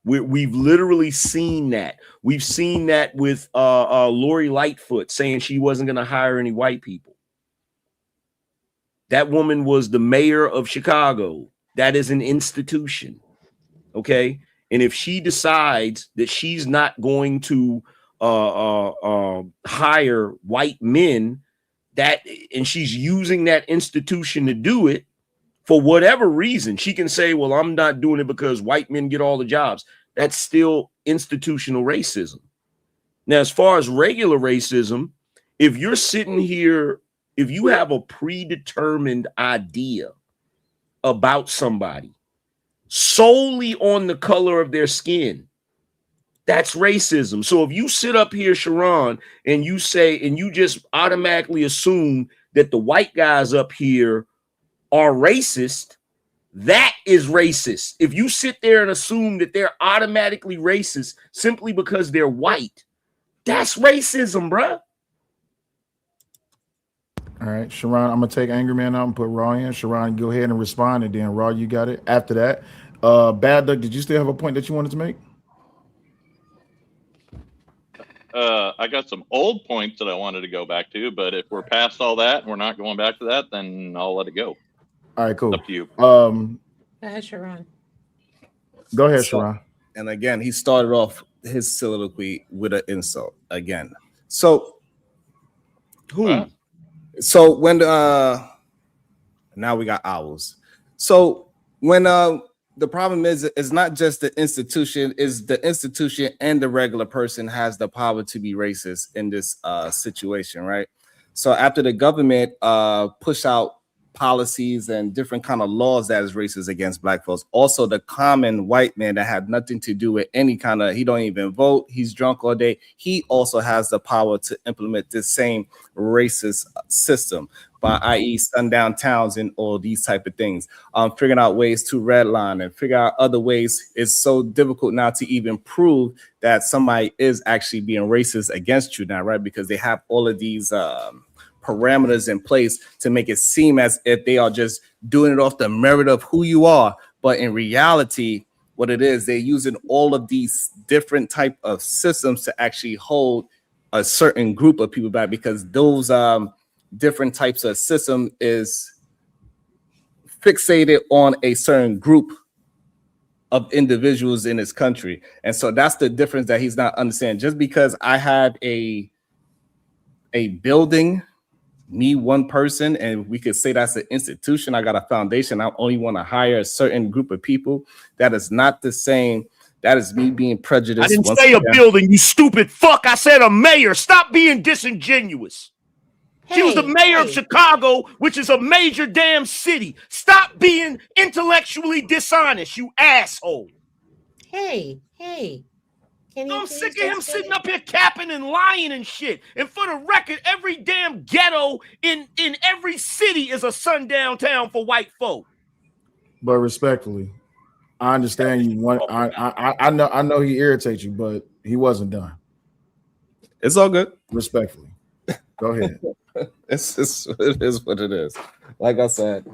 We've literally seen that. We've seen that with Lori Lightfoot saying she wasn't going to hire any white people. That woman was the mayor of Chicago. That is an institution. Okay. And if she decides that she's not going to hire white men, and she's using that institution to do it, for whatever reason, she can say, well, I'm not doing it because white men get all the jobs. That's still institutional racism. Now, as far as regular racism, if you're sitting here, if you have a predetermined idea about somebody solely on the color of their skin, that's racism. So if you sit up here, Sharon, and you say, and you just automatically assume that the white guys up here are racist, that is racist. If you sit there and assume that they're automatically racist simply because they're white, that's racism, bruh. All right, Sharon, I'm gonna take Angry Man out and put Raw in. Sharon, go ahead and respond, and then Raw, you got it. After that, Bad Duck, did you still have a point that you wanted to make? I got some old points that I wanted to go back to, but if we're past all that and we're not going back to that, then I'll let it go. All right, cool. It's up to you. Go ahead, Sharon. Go ahead, Sharon. And again, he started off his soliloquy with an insult again. So Who? So when now we got owls. So when the problem is, it's not just the institution, is the institution and the regular person has the power to be racist in this situation, right? So after the government push out policies and different kind of laws that is racist against black folks, also the common white man that had nothing to do with any kind of, he don't even vote, he's drunk all day, he also has the power to implement this same racist system by i.e. sundown towns and all these type of things, figuring out ways to redline and figure out other ways. It's so difficult now to even prove that somebody is actually being racist against you now, right? Because they have all of these parameters in place to make it seem as if they are just doing it off the merit of who you are. But in reality, what it is, they're using all of these different type of systems to actually hold a certain group of people back, because those different types of system is fixated on a certain group of individuals in this country. And so that's the difference that he's not understanding. Just because I have a building, me one person, and we could say that's an institution, I got a foundation, I only want to hire a certain group of people, that is not the same. That is me being prejudiced. I didn't say a building, you stupid fuck. I said a mayor. Stop being disingenuous. She was the mayor of Chicago, which is a major damn city. Stop being intellectually dishonest, you asshole. Hey. I'm sick of him sitting up here capping and lying and shit. And for the record, every damn ghetto in every city is a sundown town for white folk. But respectfully, I understand you. I know he irritates you, but he wasn't done. It's all good. Respectfully, go ahead. It is what it is. Like I said,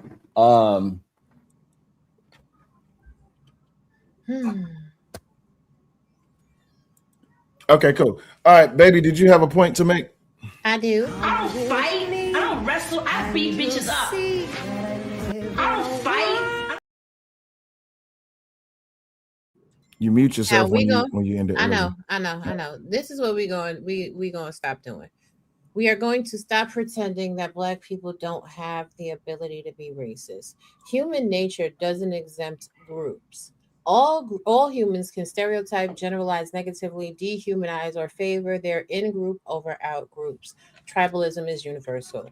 Okay, cool. All right, baby, did you have a point to make? I do. I don't fight. I don't wrestle. I beat bitches up. I don't fight. You mute yourself when you end it. I know. This is what we going to stop doing. We are going to stop pretending that Black people don't have the ability to be racist. Human nature doesn't exempt groups. All humans can stereotype, generalize negatively, dehumanize, or favor their in-group over out-groups. Tribalism is universal.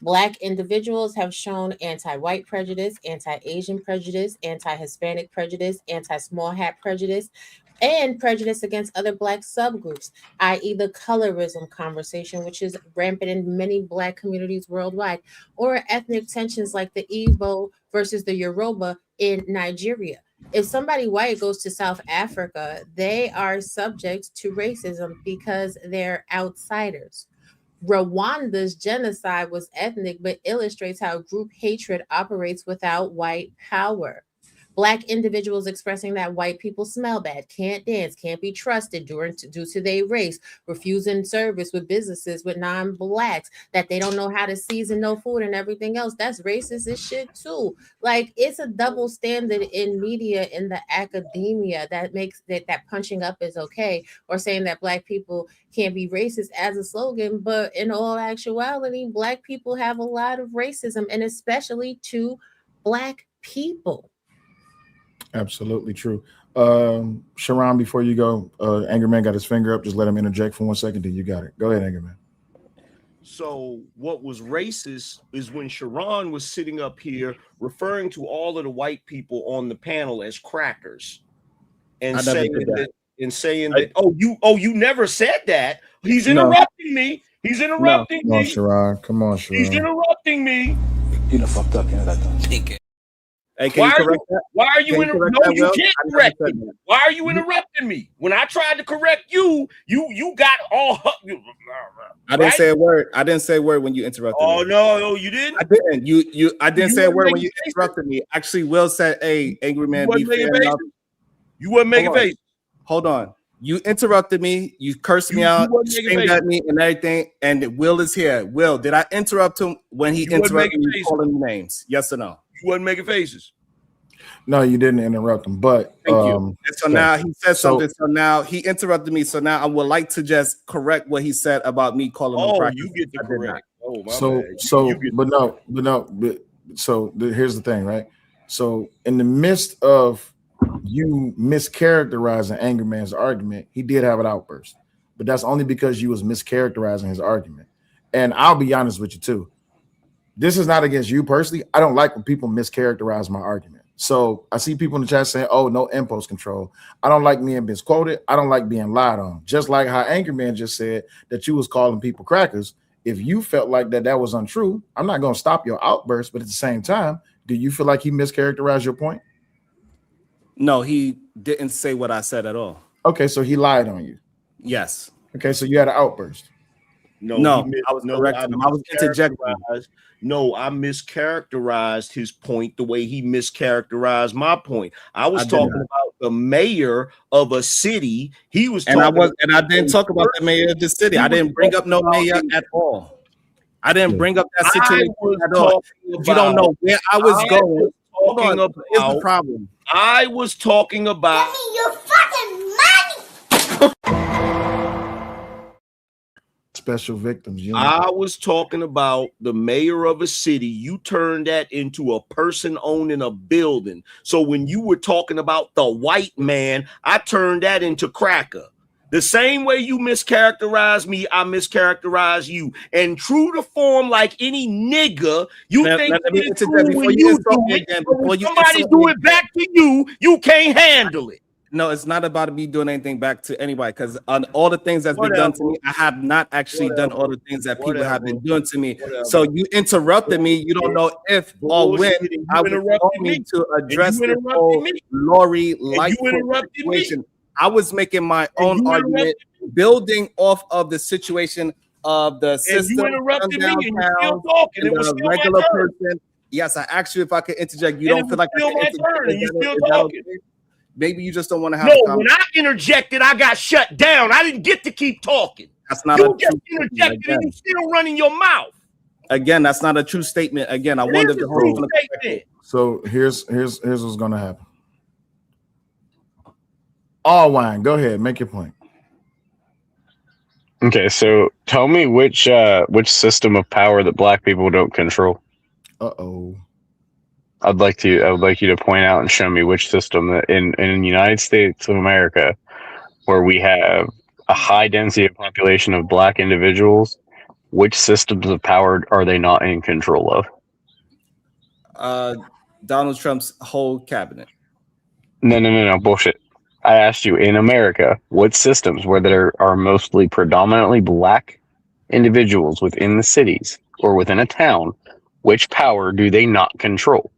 Black individuals have shown anti-white prejudice, anti-Asian prejudice, anti-Hispanic prejudice, anti-small hat prejudice, and prejudice against other Black subgroups, i.e. the colorism conversation, which is rampant in many Black communities worldwide, or ethnic tensions like the Igbo versus the Yoruba in Nigeria. If somebody white goes to South Africa, they are subject to racism because they're outsiders. Rwanda's genocide was ethnic, but illustrates how group hatred operates without white power. Black individuals expressing that white people smell bad, can't dance, can't be trusted due to their race, refusing service with businesses with non-Blacks, that they don't know how to season no food and everything else. That's racist as shit too. Like, it's a double standard in media, in the academia, that makes that punching up is okay, or saying that Black people can't be racist as a slogan. But in all actuality, Black people have a lot of racism, and especially to Black people. Absolutely true. Sharon, before you go, Angerman got his finger up. Just let him interject for 1 second. Then you got it. Go ahead, Angerman. So what was racist is when Sharon was sitting up here referring to all of the white people on the panel as crackers, and saying that you never said that. He's interrupting me. He's interrupting me. Come on, Sharon. He's interrupting me. You done fucked up. You know that. Hey, can you correct that? Why are you interrupting? No, you can't correct me. Why are you interrupting me? When I tried to correct you, you got all. I didn't say a word. I didn't say a word when you interrupted me. Oh no, you didn't. I didn't. I didn't say a word when you interrupted me. Actually, Will said, "Hey, angry man, be fair enough." You wasn't making face. Hold on. You interrupted me. You cursed me out, screamed at me, and everything. And Will is here. Will, did I interrupt him when he interrupted me, calling me names? Yes or no? You wasn't making faces. No, you didn't interrupt him. But thank you. And so now he said something. So now he interrupted me. So now I would like to just correct what he said about me calling him. Oh, you get to correct. Oh, my bad. Here's the thing, right? So in the midst of you mischaracterizing Angry Man's argument, he did have an outburst, but that's only because you was mischaracterizing his argument. And I'll be honest with you too. This is not against you personally. I don't like when people mischaracterize my argument. So I see people in the chat saying, "Oh, no impulse control." I don't like being misquoted. I don't like being lied on. Just like how Angry Man just said that you was calling people crackers. If you felt like that was untrue, I'm not going to stop your outburst. But at the same time, do you feel like he mischaracterized your point? No, he didn't say what I said at all. Okay, so he lied on you. Yes. Okay, so you had an outburst. No, I was correcting him. I was interjecting. No, I mischaracterized his point the way he mischaracterized my point. I was talking about the mayor of a city. He was talking I didn't talk about the mayor of the city. I didn't bring up no mayor at all. I didn't bring up that situation at all. You don't know where I was going. Hold on. Here's the problem. I was talking about your fucking money. Special victims. I was talking about the mayor of a city. You turned that into a person owning a building. So when you were talking about the white man, I turned that into cracker. The same way you mischaracterize me, I mischaracterize you. And true to form, like any nigga, you think it's cool when you do it, but when somebody do it back to you, you can't handle it. No, it's not about me doing anything back to anybody, because on all the things that's been done to me, I have not actually done all the things that people have been doing to me. So you interrupted me. You don't know if or when I was going to address the whole Lori life situation. I was making my own argument, building off of the situation of the system. You interrupted me, and you're still talking. It was still regular my turn. Person. Yes, I asked you if I could interject. You don't feel like still my turn, and you're still talking. Maybe you just don't want to have. No, when I interjected, I got shut down. I didn't get to keep talking. That's not. You just interjected, and you still running your mouth. Again, that's not a true statement. Again, I wonder if the whole statement. So here's what's gonna happen. All wine. Go ahead, make your point. Okay, so tell me which system of power that black people don't control. I'd like you to point out and show me which system that in the United States of America, where we have a high density of population of black individuals, which systems of power are they not in control of? Donald Trump's whole cabinet. No, bullshit. I asked you, in America, what systems where there are mostly predominantly black individuals within the cities or within a town, which power do they not control?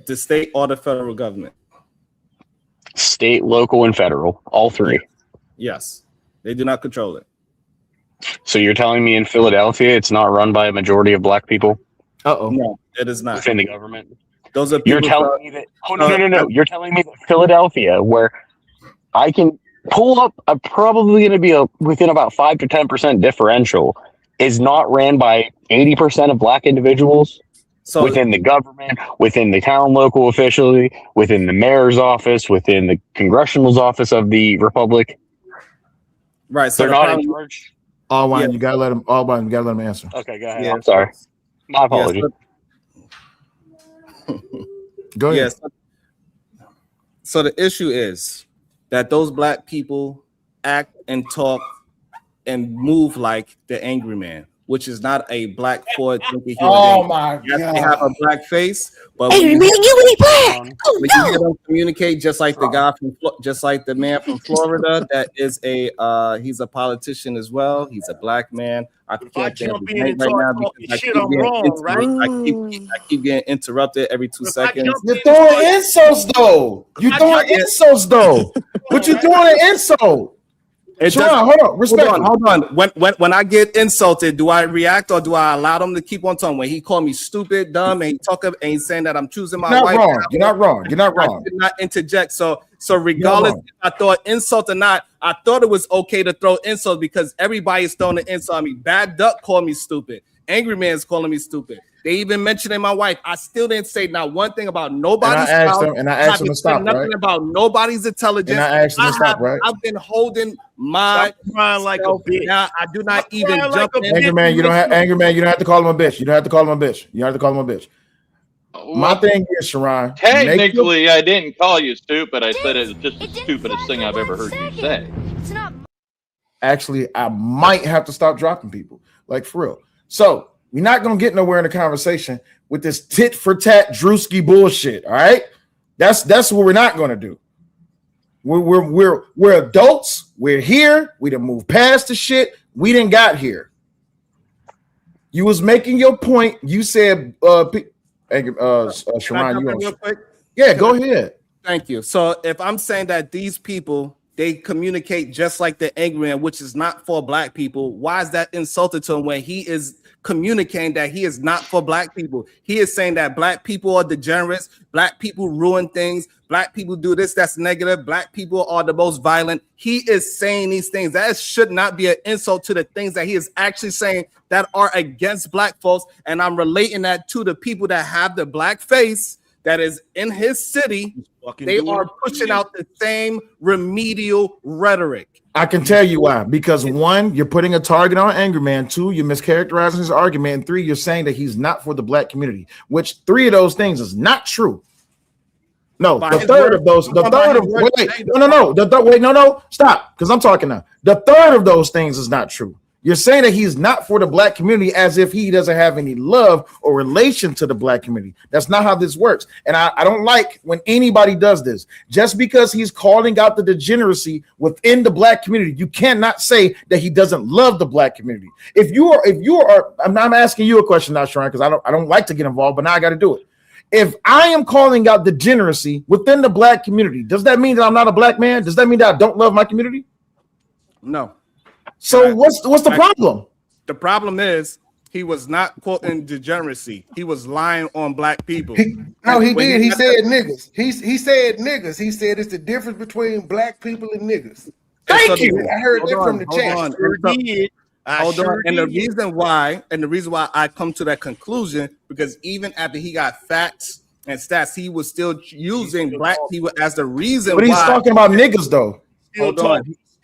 The state or the federal government? State, local, and federal. All three. Yes. They do not control it. So you're telling me in Philadelphia it's not run by a majority of black people? No, it is not. Within the government? Those are You're telling me that... Oh, no. You're telling me that Philadelphia, where I can pull up probably going to be within about 5 to 10% differential, is not ran by 80% of black individuals within the government, within the town local officially, within the mayor's office, within the congressional office of the republic. Right. So they're not in charge. All wine, you gotta let him. All wine, you gotta let him answer. Okay, go ahead. Yeah, I'm sorry. My apologies. Go ahead. Yes. So the issue is that those black people act and talk and move like the angry man. which is not a black forward thinking human Oh being. my Yes, god! they have a black face, but Hey, when man, you ain't black. Oh when you hear them communicate, just like the guy from, just like the man from Florida, that is he's a politician as well. He's a black man. I If I can't think of jump his in name and right start now talking because I shit, keep I'm getting wrong, right? I keep getting interrupted every 2 If I seconds. jump You're in throwing and insults though. You're throwing insults though. But you're throwing an insult. Sharon, hold on. Respectfully. Hold on. When I get insulted, do I react or do I allow them to keep on talking? When he called me stupid, dumb, and he talk up and he's saying that I'm choosing my You're not wife. wrong. You're not wrong. You're not I wrong. did not interject. So regardless if I thought insult or not, I thought it was okay to throw insults because everybody's throwing an insult on me. Bad Duck called me stupid. Angry Man's calling me stupid. They even mentioned my wife. I still didn't say not one thing about nobody's. And I asked him to stop, nothing right? about nobody's intelligence. And I asked him to stop, right? I've been holding my. Stop crying like a bitch. Now I do not even crying jump like a in. Angry Man, you don't have to call him a bitch. You don't have to call him a bitch. You don't have to call him a bitch. My thing is, Sharon. Technically, I didn't call you stupid. I said it was just the stupidest thing I've ever heard you say. Actually, I might have to stop dropping people, like for real. So we're not gonna get nowhere in the conversation with this tit for tat Drewski bullshit. All right, that's what we're not gonna do. We're adults. We're here. We done moved past the shit. We didn't got here. You was making your point. You said, Sharon, you real quick? Yeah, go ahead. Thank you. So if I'm saying that these people, they communicate just like the angry man, which is not for black people, why is that insulted to him when he is communicating that he is not for black people? He is saying that black people are degenerates, black people ruin things, black people do this, that's negative, black people are the most violent. He is saying these things. That should not be an insult to the things that he is actually saying that are against black folks. And I'm relating that to the people that have the black face that is in his city. They are pushing out the same remedial rhetoric. I can tell you why. Because one, you're putting a target on Angry Man. Two, you're mischaracterizing his argument. And three, you're saying that he's not for the black community, which three of those things is not true. No, the third of those, stop, because I'm talking now. The third of those things is not true. You're saying that he's not for the black community as if he doesn't have any love or relation to the black community. That's not how this works. And I don't like when anybody does this. Just because he's calling out the degeneracy within the black community, you cannot say that he doesn't love the black community. If you are, I'm asking you a question now, Sharon, because I don't like to get involved, but now I got to do it. If I am calling out degeneracy within the black community, does that mean that I'm not a black man? Does that mean that I don't love my community? No. So what's the problem? The problem is he was not quoting degeneracy. He was lying on black people. He did. He said niggas. He said niggas. He said it's the difference between black people and niggas. Thank you. I heard that from the chat. Hold on. And the reason why I come to that conclusion, because even after he got facts and stats, he was still using black people as the reason why. But he's talking about niggas though.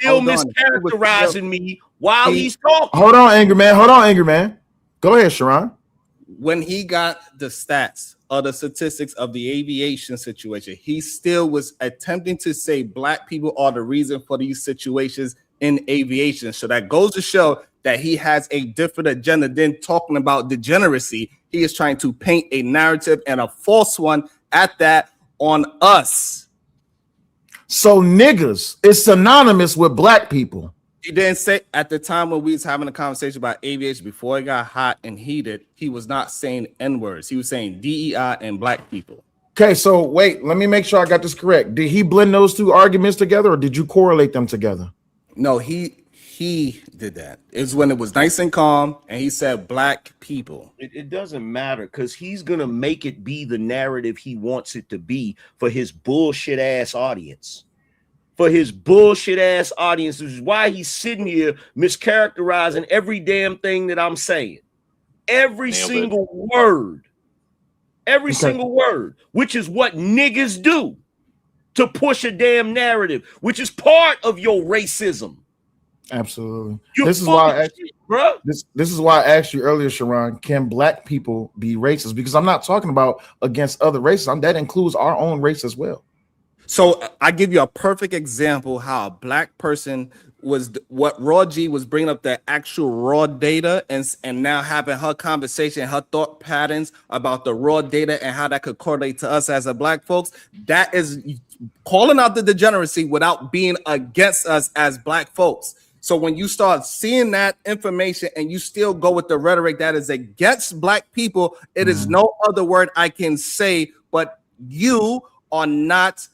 Still mischaracterizing me while he's talking. Hold on, Angry Man. Go ahead, Sharon. When he got the stats or the statistics of the aviation situation, he still was attempting to say black people are the reason for these situations in aviation. So that goes to show that he has a different agenda than talking about degeneracy. He is trying to paint a narrative and a false one at that on us. So niggas is synonymous with black people. He didn't say at the time when we was having a conversation about aviation before it got hot and heated, he was not saying N-words. He was saying DEI and black people. Okay, so wait, let me make sure I got this correct. Did he blend those two arguments together or did you correlate them together? No, he did that. It's when it was nice and calm and he said black people. It doesn't matter because he's gonna make it be the narrative he wants it to be for his bullshit ass audience. Which is why he's sitting here mischaracterizing every damn thing that I'm saying. Every single word, which is what niggas do to push a damn narrative, which is part of your racism. Absolutely. This is why I asked you earlier, Sharon, can black people be racist? Because I'm not talking about against other races. That includes our own race as well. So I give you a perfect example how a black person was what Raw G was bringing up the actual raw data and now having her conversation, her thought patterns about the raw data and how that could correlate to us as a black folks. That is calling out the degeneracy without being against us as black folks. So when you start seeing that information and you still go with the rhetoric that is against black people, it is no other word I can say, but you are not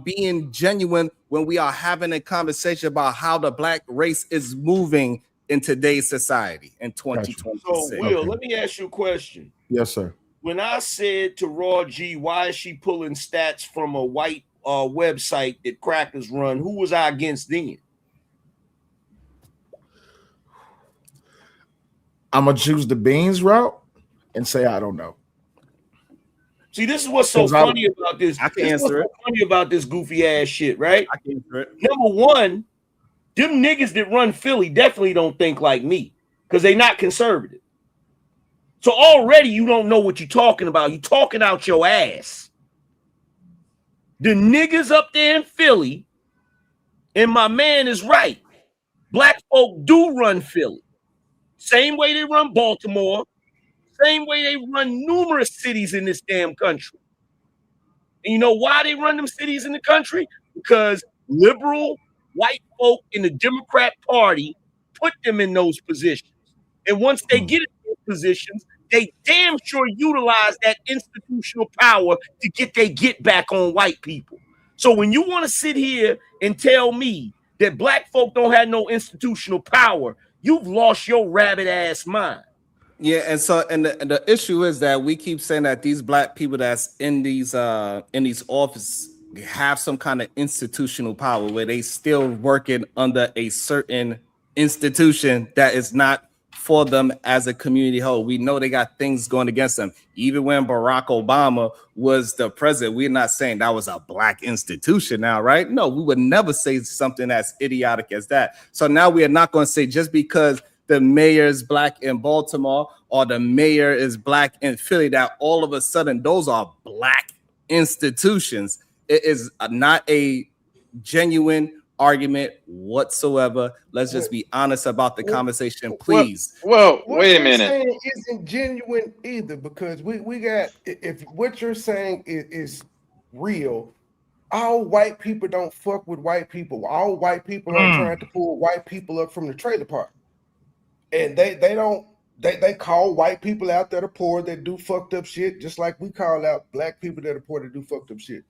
being genuine when we are having a conversation about how the black race is moving in today's society in 2026. So, Will, let me ask you a question. Yes, sir. When I said to Raw G, why is she pulling stats from a white website that crackers run? Who was I against then? I'm gonna choose the beans route and say I don't know. See, this is what's so funny about this. I can answer it. Funny about this goofy ass shit, right? I can answer it. Number one, them niggas that run Philly definitely don't think like me because they not conservative. So already you don't know what you're talking about. You talking out your ass. The niggas up there in Philly, and my man is right. Black folk do run Philly. Same way they run Baltimore. Same way they run numerous cities in this damn country. And you know why they run them cities in the country? Because liberal white folk in the Democrat Party put them in those positions. And once they get in those positions, they damn sure utilize that institutional power to get their get back on white people. So when you want to sit here and tell me that black folk don't have no institutional power, you've lost your rabbit ass mind. Yeah, and so the issue is that we keep saying that these black people that's in these offices have some kind of institutional power where they still working under a certain institution that is not for them as a community whole. We know they got things going against them. Even when Barack Obama was the president, we're not saying that was a black institution now, right? No, we would never say something as idiotic as that. So now we are not going to say just because the mayor is black in Baltimore or the mayor is black in Philly that all of a sudden those are black institutions. It is not a genuine argument whatsoever. Let's just be honest about the conversation, please. Well, what wait a you're minute. saying isn't genuine either, because we got, if what you're saying is real, all white people don't fuck with white people. All white people are trying to pull white people up from the trailer park, and they call white people out that are poor that do fucked up shit, just like we call out black people that are poor that do fucked up shit.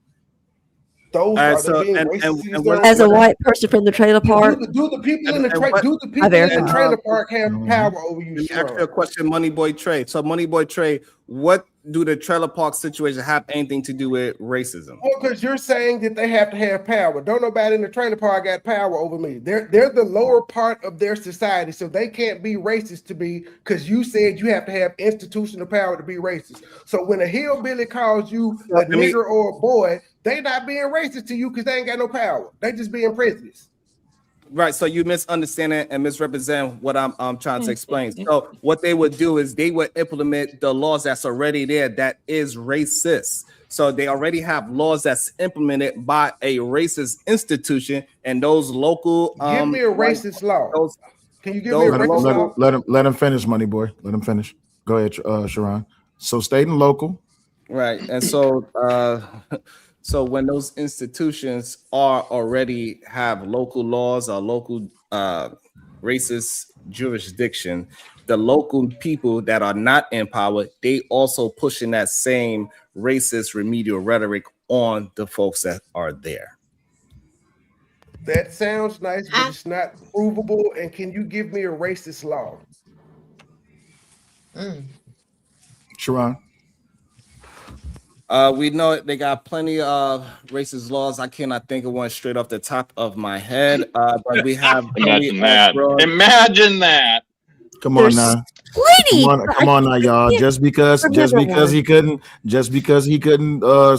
Those are being racist. As a white person from the trailer park, do the people in the trailer park have power over you? Let me ask you a question, Money Boy Trey. So, Money Boy Trey, what do the trailer park situation have anything to do with racism? Well, because you're saying that they have to have power. Don't nobody in the trailer park got power over me. They're the lower part of their society, so they can't be racist to me because you said you have to have institutional power to be racist. So when a hillbilly calls you a nigger or a boy, they not being racist to you because they ain't got no power. They just being prejudiced. Right, so you misunderstand it and misrepresent what I'm trying to explain. So what they would do is they would implement the laws that's already there that is racist. So they already have laws that's implemented by a racist institution, and those local give me a racist law. Can you give me a racist law? Let him finish, Money Boy. Let him finish. Go ahead, Sharon. So state and local. Right, and so so when those institutions are already have local laws or local racist jurisdiction, the local people that are not in power, they also pushing that same racist remedial rhetoric on the folks that are there. That sounds nice, but it's not provable. And can you give me a racist law? Sharon. We know they got plenty of racist laws. I cannot think of one straight off the top of my head. But we have imagine that. Imagine that. Come on now. Come on now, y'all. Just because he couldn't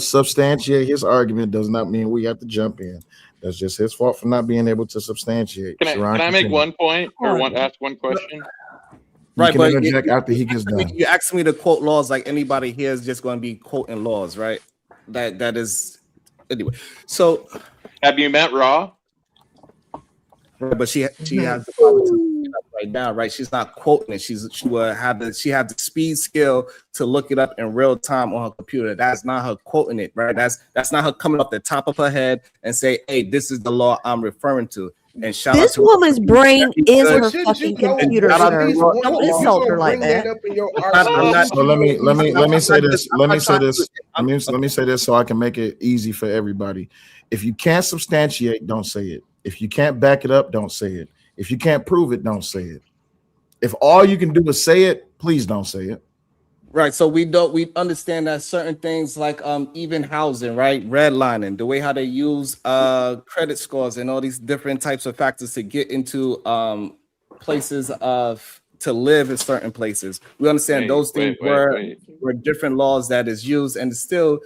substantiate his argument does not mean we have to jump in. That's just his fault for not being able to substantiate. Can I make one point or ask one question? Right, but after he gets done. You asked me to quote laws like anybody here is just going to be quoting laws, right? That is anyway, so have you met Raw? But she has the power to look it up right now, right? She's not quoting it. She will have the speed skill to look it up in real time on her computer. That's not her quoting it, right? That's not her coming off the top of her head and say, "Hey, this is the law I'm referring to." And shout out This to woman's brain is her Shouldn't you fucking know computer, at sir. least Don't one- if you insult her gonna like bring that that. up in your I'm not- So let me say this. Let me say I'm not this. trying to- Let me say this so I can make it easy for everybody. If you can't substantiate, don't say it. If you can't back it up, don't say it. If you can't prove it, don't say it. If all you can do is say it, please don't say it. Right. So we understand that certain things like even housing, right? Redlining, the way how they use credit scores and all these different types of factors to get into places to live in certain places. We understand those things were different laws that is used, and it's still,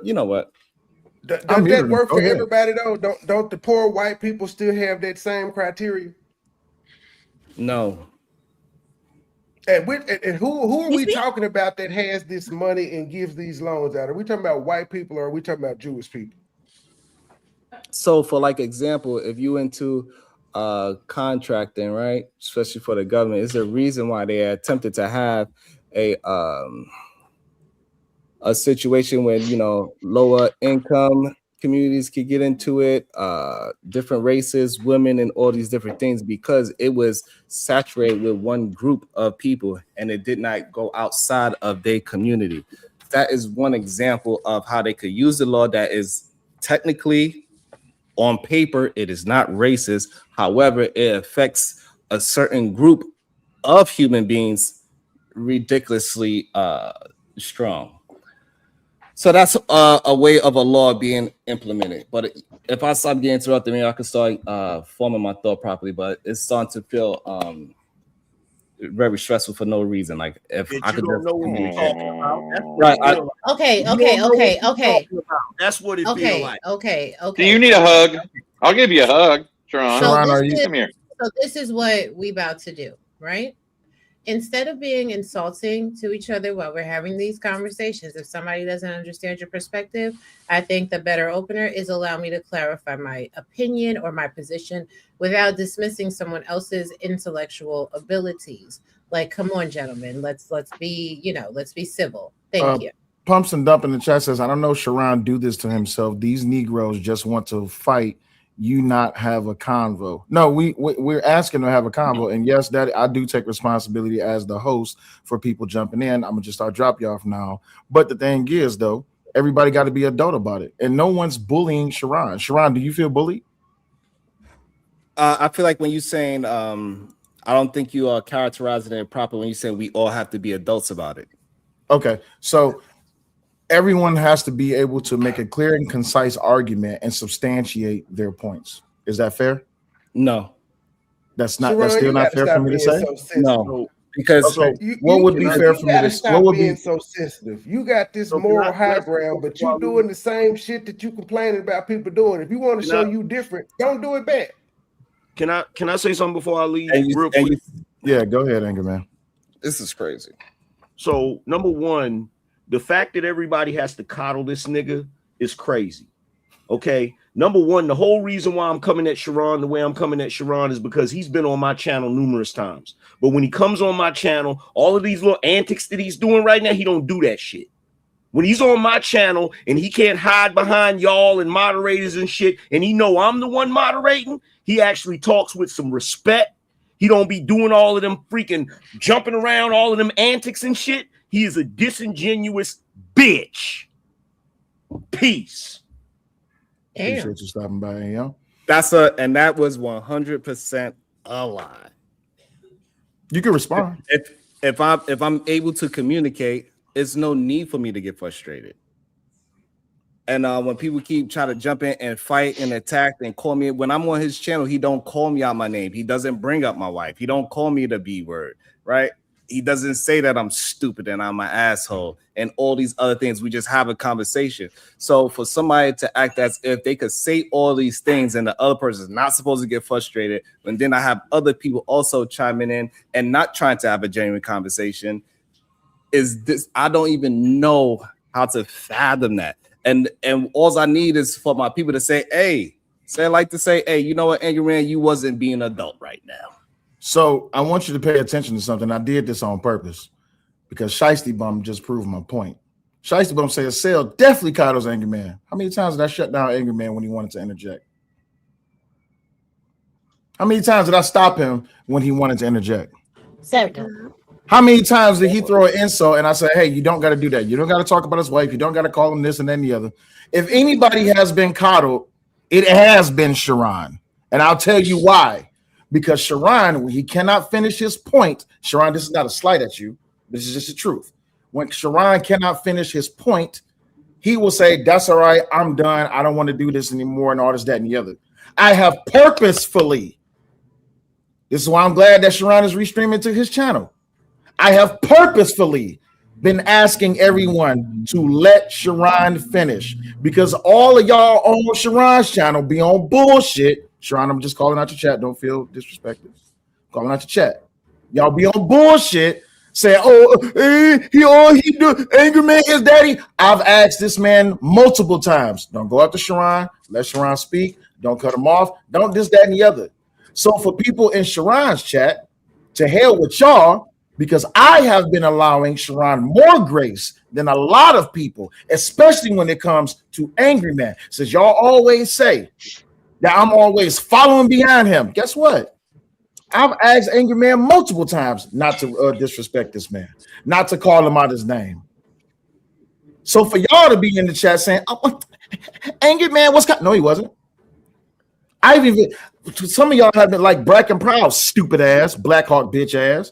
you know what? Does that work for everybody though? Don't the poor white people still have that same criteria? No. And who are we talking about that has this money and gives these loans out? Are we talking about white people or are we talking about Jewish people? So for like example, if you into contracting, right, especially for the government, is a reason why they attempted to have a situation where, you know, lower income communities could get into it, different races, women, and all these different things, because it was saturated with one group of people and it did not go outside of their community. That is one example of how they could use the law that is technically on paper, it is not racist. However, it affects a certain group of human beings ridiculously strong. So that's a way of a law being implemented. But if I stop getting interrupted, maybe I can start forming my thought properly. But it's starting to feel very stressful for no reason. Like if I could just know what you're talking about. Right. Okay. That's what it Okay. feels like. Okay. Do you need a hug? I'll give you a hug, Sharon. Come here. So this is what we about to do, right? Instead of being insulting to each other while we're having these conversations, if somebody doesn't understand your perspective, I think the better opener is allow me to clarify my opinion or my position without dismissing someone else's intellectual abilities. Like, come on, gentlemen, let's be, let's be civil. Thank you. Pumps and Dump in the chat says, I don't know Sharon do this to himself. These Negroes just want to fight, you not have a convo. No, we're asking to have a convo. And yes, Daddy, I do take responsibility as the host for people jumping in. I'm gonna just start drop you off now. But the thing is, though, everybody got to be adult about it. And no one's bullying Sharon. Sharon, do you feel bullied? I feel like when you're saying I don't think you are characterizing it properly when you say we all have to be adults about it. Okay, so everyone has to be able to make a clear and concise argument and substantiate their points. Is that fair? No. That's not. That's still not fair for me to say. No, because what would be fair for me to say? What would be so sensitive? You got this moral high ground, but you doing the same shit that you complaining about people doing. If you want to show you different, don't do it back. Can I say something before I leave? Real quick? Yeah, go ahead, Anger Man. This is crazy. So number one, the fact that everybody has to coddle this nigga is crazy. Okay. Number one, the whole reason why I'm coming at Sharon the way I'm coming at Sharon is because he's been on my channel numerous times. But when he comes on my channel, all of these little antics that he's doing right now, he don't do that shit. When he's on my channel and he can't hide behind y'all and moderators and shit, and he know I'm the one moderating, he actually talks with some respect. He don't be doing all of them freaking jumping around, all of them antics and shit. He is a disingenuous bitch. Peace. Appreciate you stopping by, yo. And that was 100% a lie. You can respond. If I'm able to communicate, it's no need for me to get frustrated. And when people keep trying to jump in and fight and attack and call me, when I'm on his channel, he don't call me out my name. He doesn't bring up my wife. He don't call me the B word, right? He doesn't say that I'm stupid and I'm an asshole and all these other things. We just have a conversation. So for somebody to act as if they could say all these things and the other person is not supposed to get frustrated, and then I have other people also chiming in and not trying to have a genuine conversation, is this? I don't even know how to fathom that. And all I need is for my people to say, hey, you know what, Angry Man, you wasn't being an adult right now. So I want you to pay attention to something. I did this on purpose because Shiesty Bum just proved my point. Shiesty Bum said Cell definitely coddles Angry Man. How many times did I shut down Angry Man when he wanted to interject? How many times did I stop him when he wanted to interject? 7. How many times did he throw an insult and I said, hey, you don't got to do that. You don't got to talk about his wife. You don't got to call him this and then the other. If anybody has been coddled, it has been Sharon. And I'll tell you why. Because Sharon, he cannot finish his point. Sharon, this is not a slight at you. This is just the truth. When Sharon cannot finish his point, he will say, that's all right. I'm done. I don't want to do this anymore and all this, that, and the other. I have purposefully. This is why I'm glad that Sharon is restreaming to his channel. I have purposefully been asking everyone to let Sharon finish because all of y'all on Sharon's channel be on bullshit. Sharon, I'm just calling out your chat. Don't feel disrespected. Calling out your chat. Y'all be on bullshit saying, he do Angry Man his daddy. I've asked this man multiple times. Don't go after Sharon. Let Sharon speak. Don't cut him off. Don't this, that, and the other. So for people in Sharon's chat, to hell with y'all, because I have been allowing Sharon more grace than a lot of people, especially when it comes to Angry Man. Since y'all always say that I'm always following behind him, guess what? I've asked Angry Man multiple times not to disrespect this man, not to call him out his name. So for y'all to be in the chat saying, oh, Angry Man was no, he wasn't. I've even some of y'all have been like Black and Proud, stupid ass, Black Hawk bitch ass.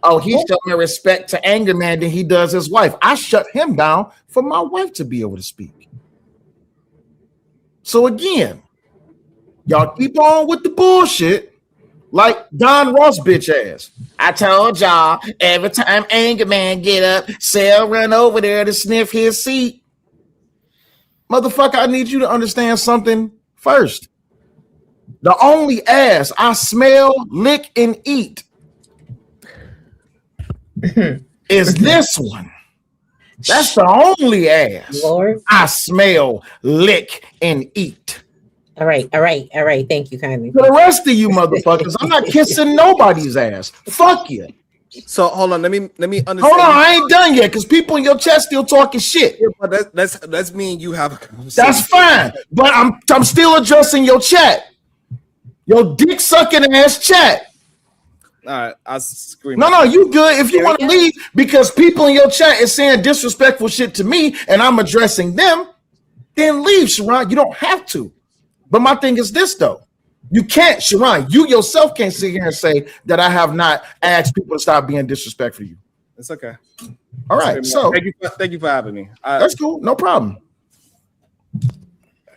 Oh, he showed more respect to Angry Man than he does his wife. I shut him down for my wife to be able to speak. So again, y'all keep on with the bullshit like Don Ross bitch ass. I told y'all every time Angry Man get up, Cell run over there to sniff his seat. Motherfucker, I need you to understand something first. The only ass I smell, lick, and eat is this one. That's the only ass I smell, lick, and eat. All right. Thank you kindly. For the rest of you motherfuckers, I'm not kissing nobody's ass. Fuck you. So hold on, let me understand. Hold on, I ain't done yet because people in your chat still talking shit. Yeah, but that's mean you have a conversation. That's fine, but I'm still addressing your chat. Your dick sucking ass chat. All right, I scream. No, you good. If you want to leave because people in your chat is saying disrespectful shit to me and I'm addressing them, then leave, Sharon. You don't have to. But my thing is this though. You can't, Sharon. You yourself can't sit here and say that I have not asked people to stop being disrespectful to you. It's okay. All right. So thank you for having me. That's cool. No problem.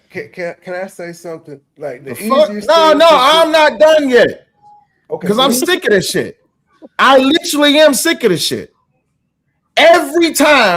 Can I say something? Like the easiest No, I'm not done yet. Okay. Because I'm sick of this shit. I literally am sick of this shit. Every time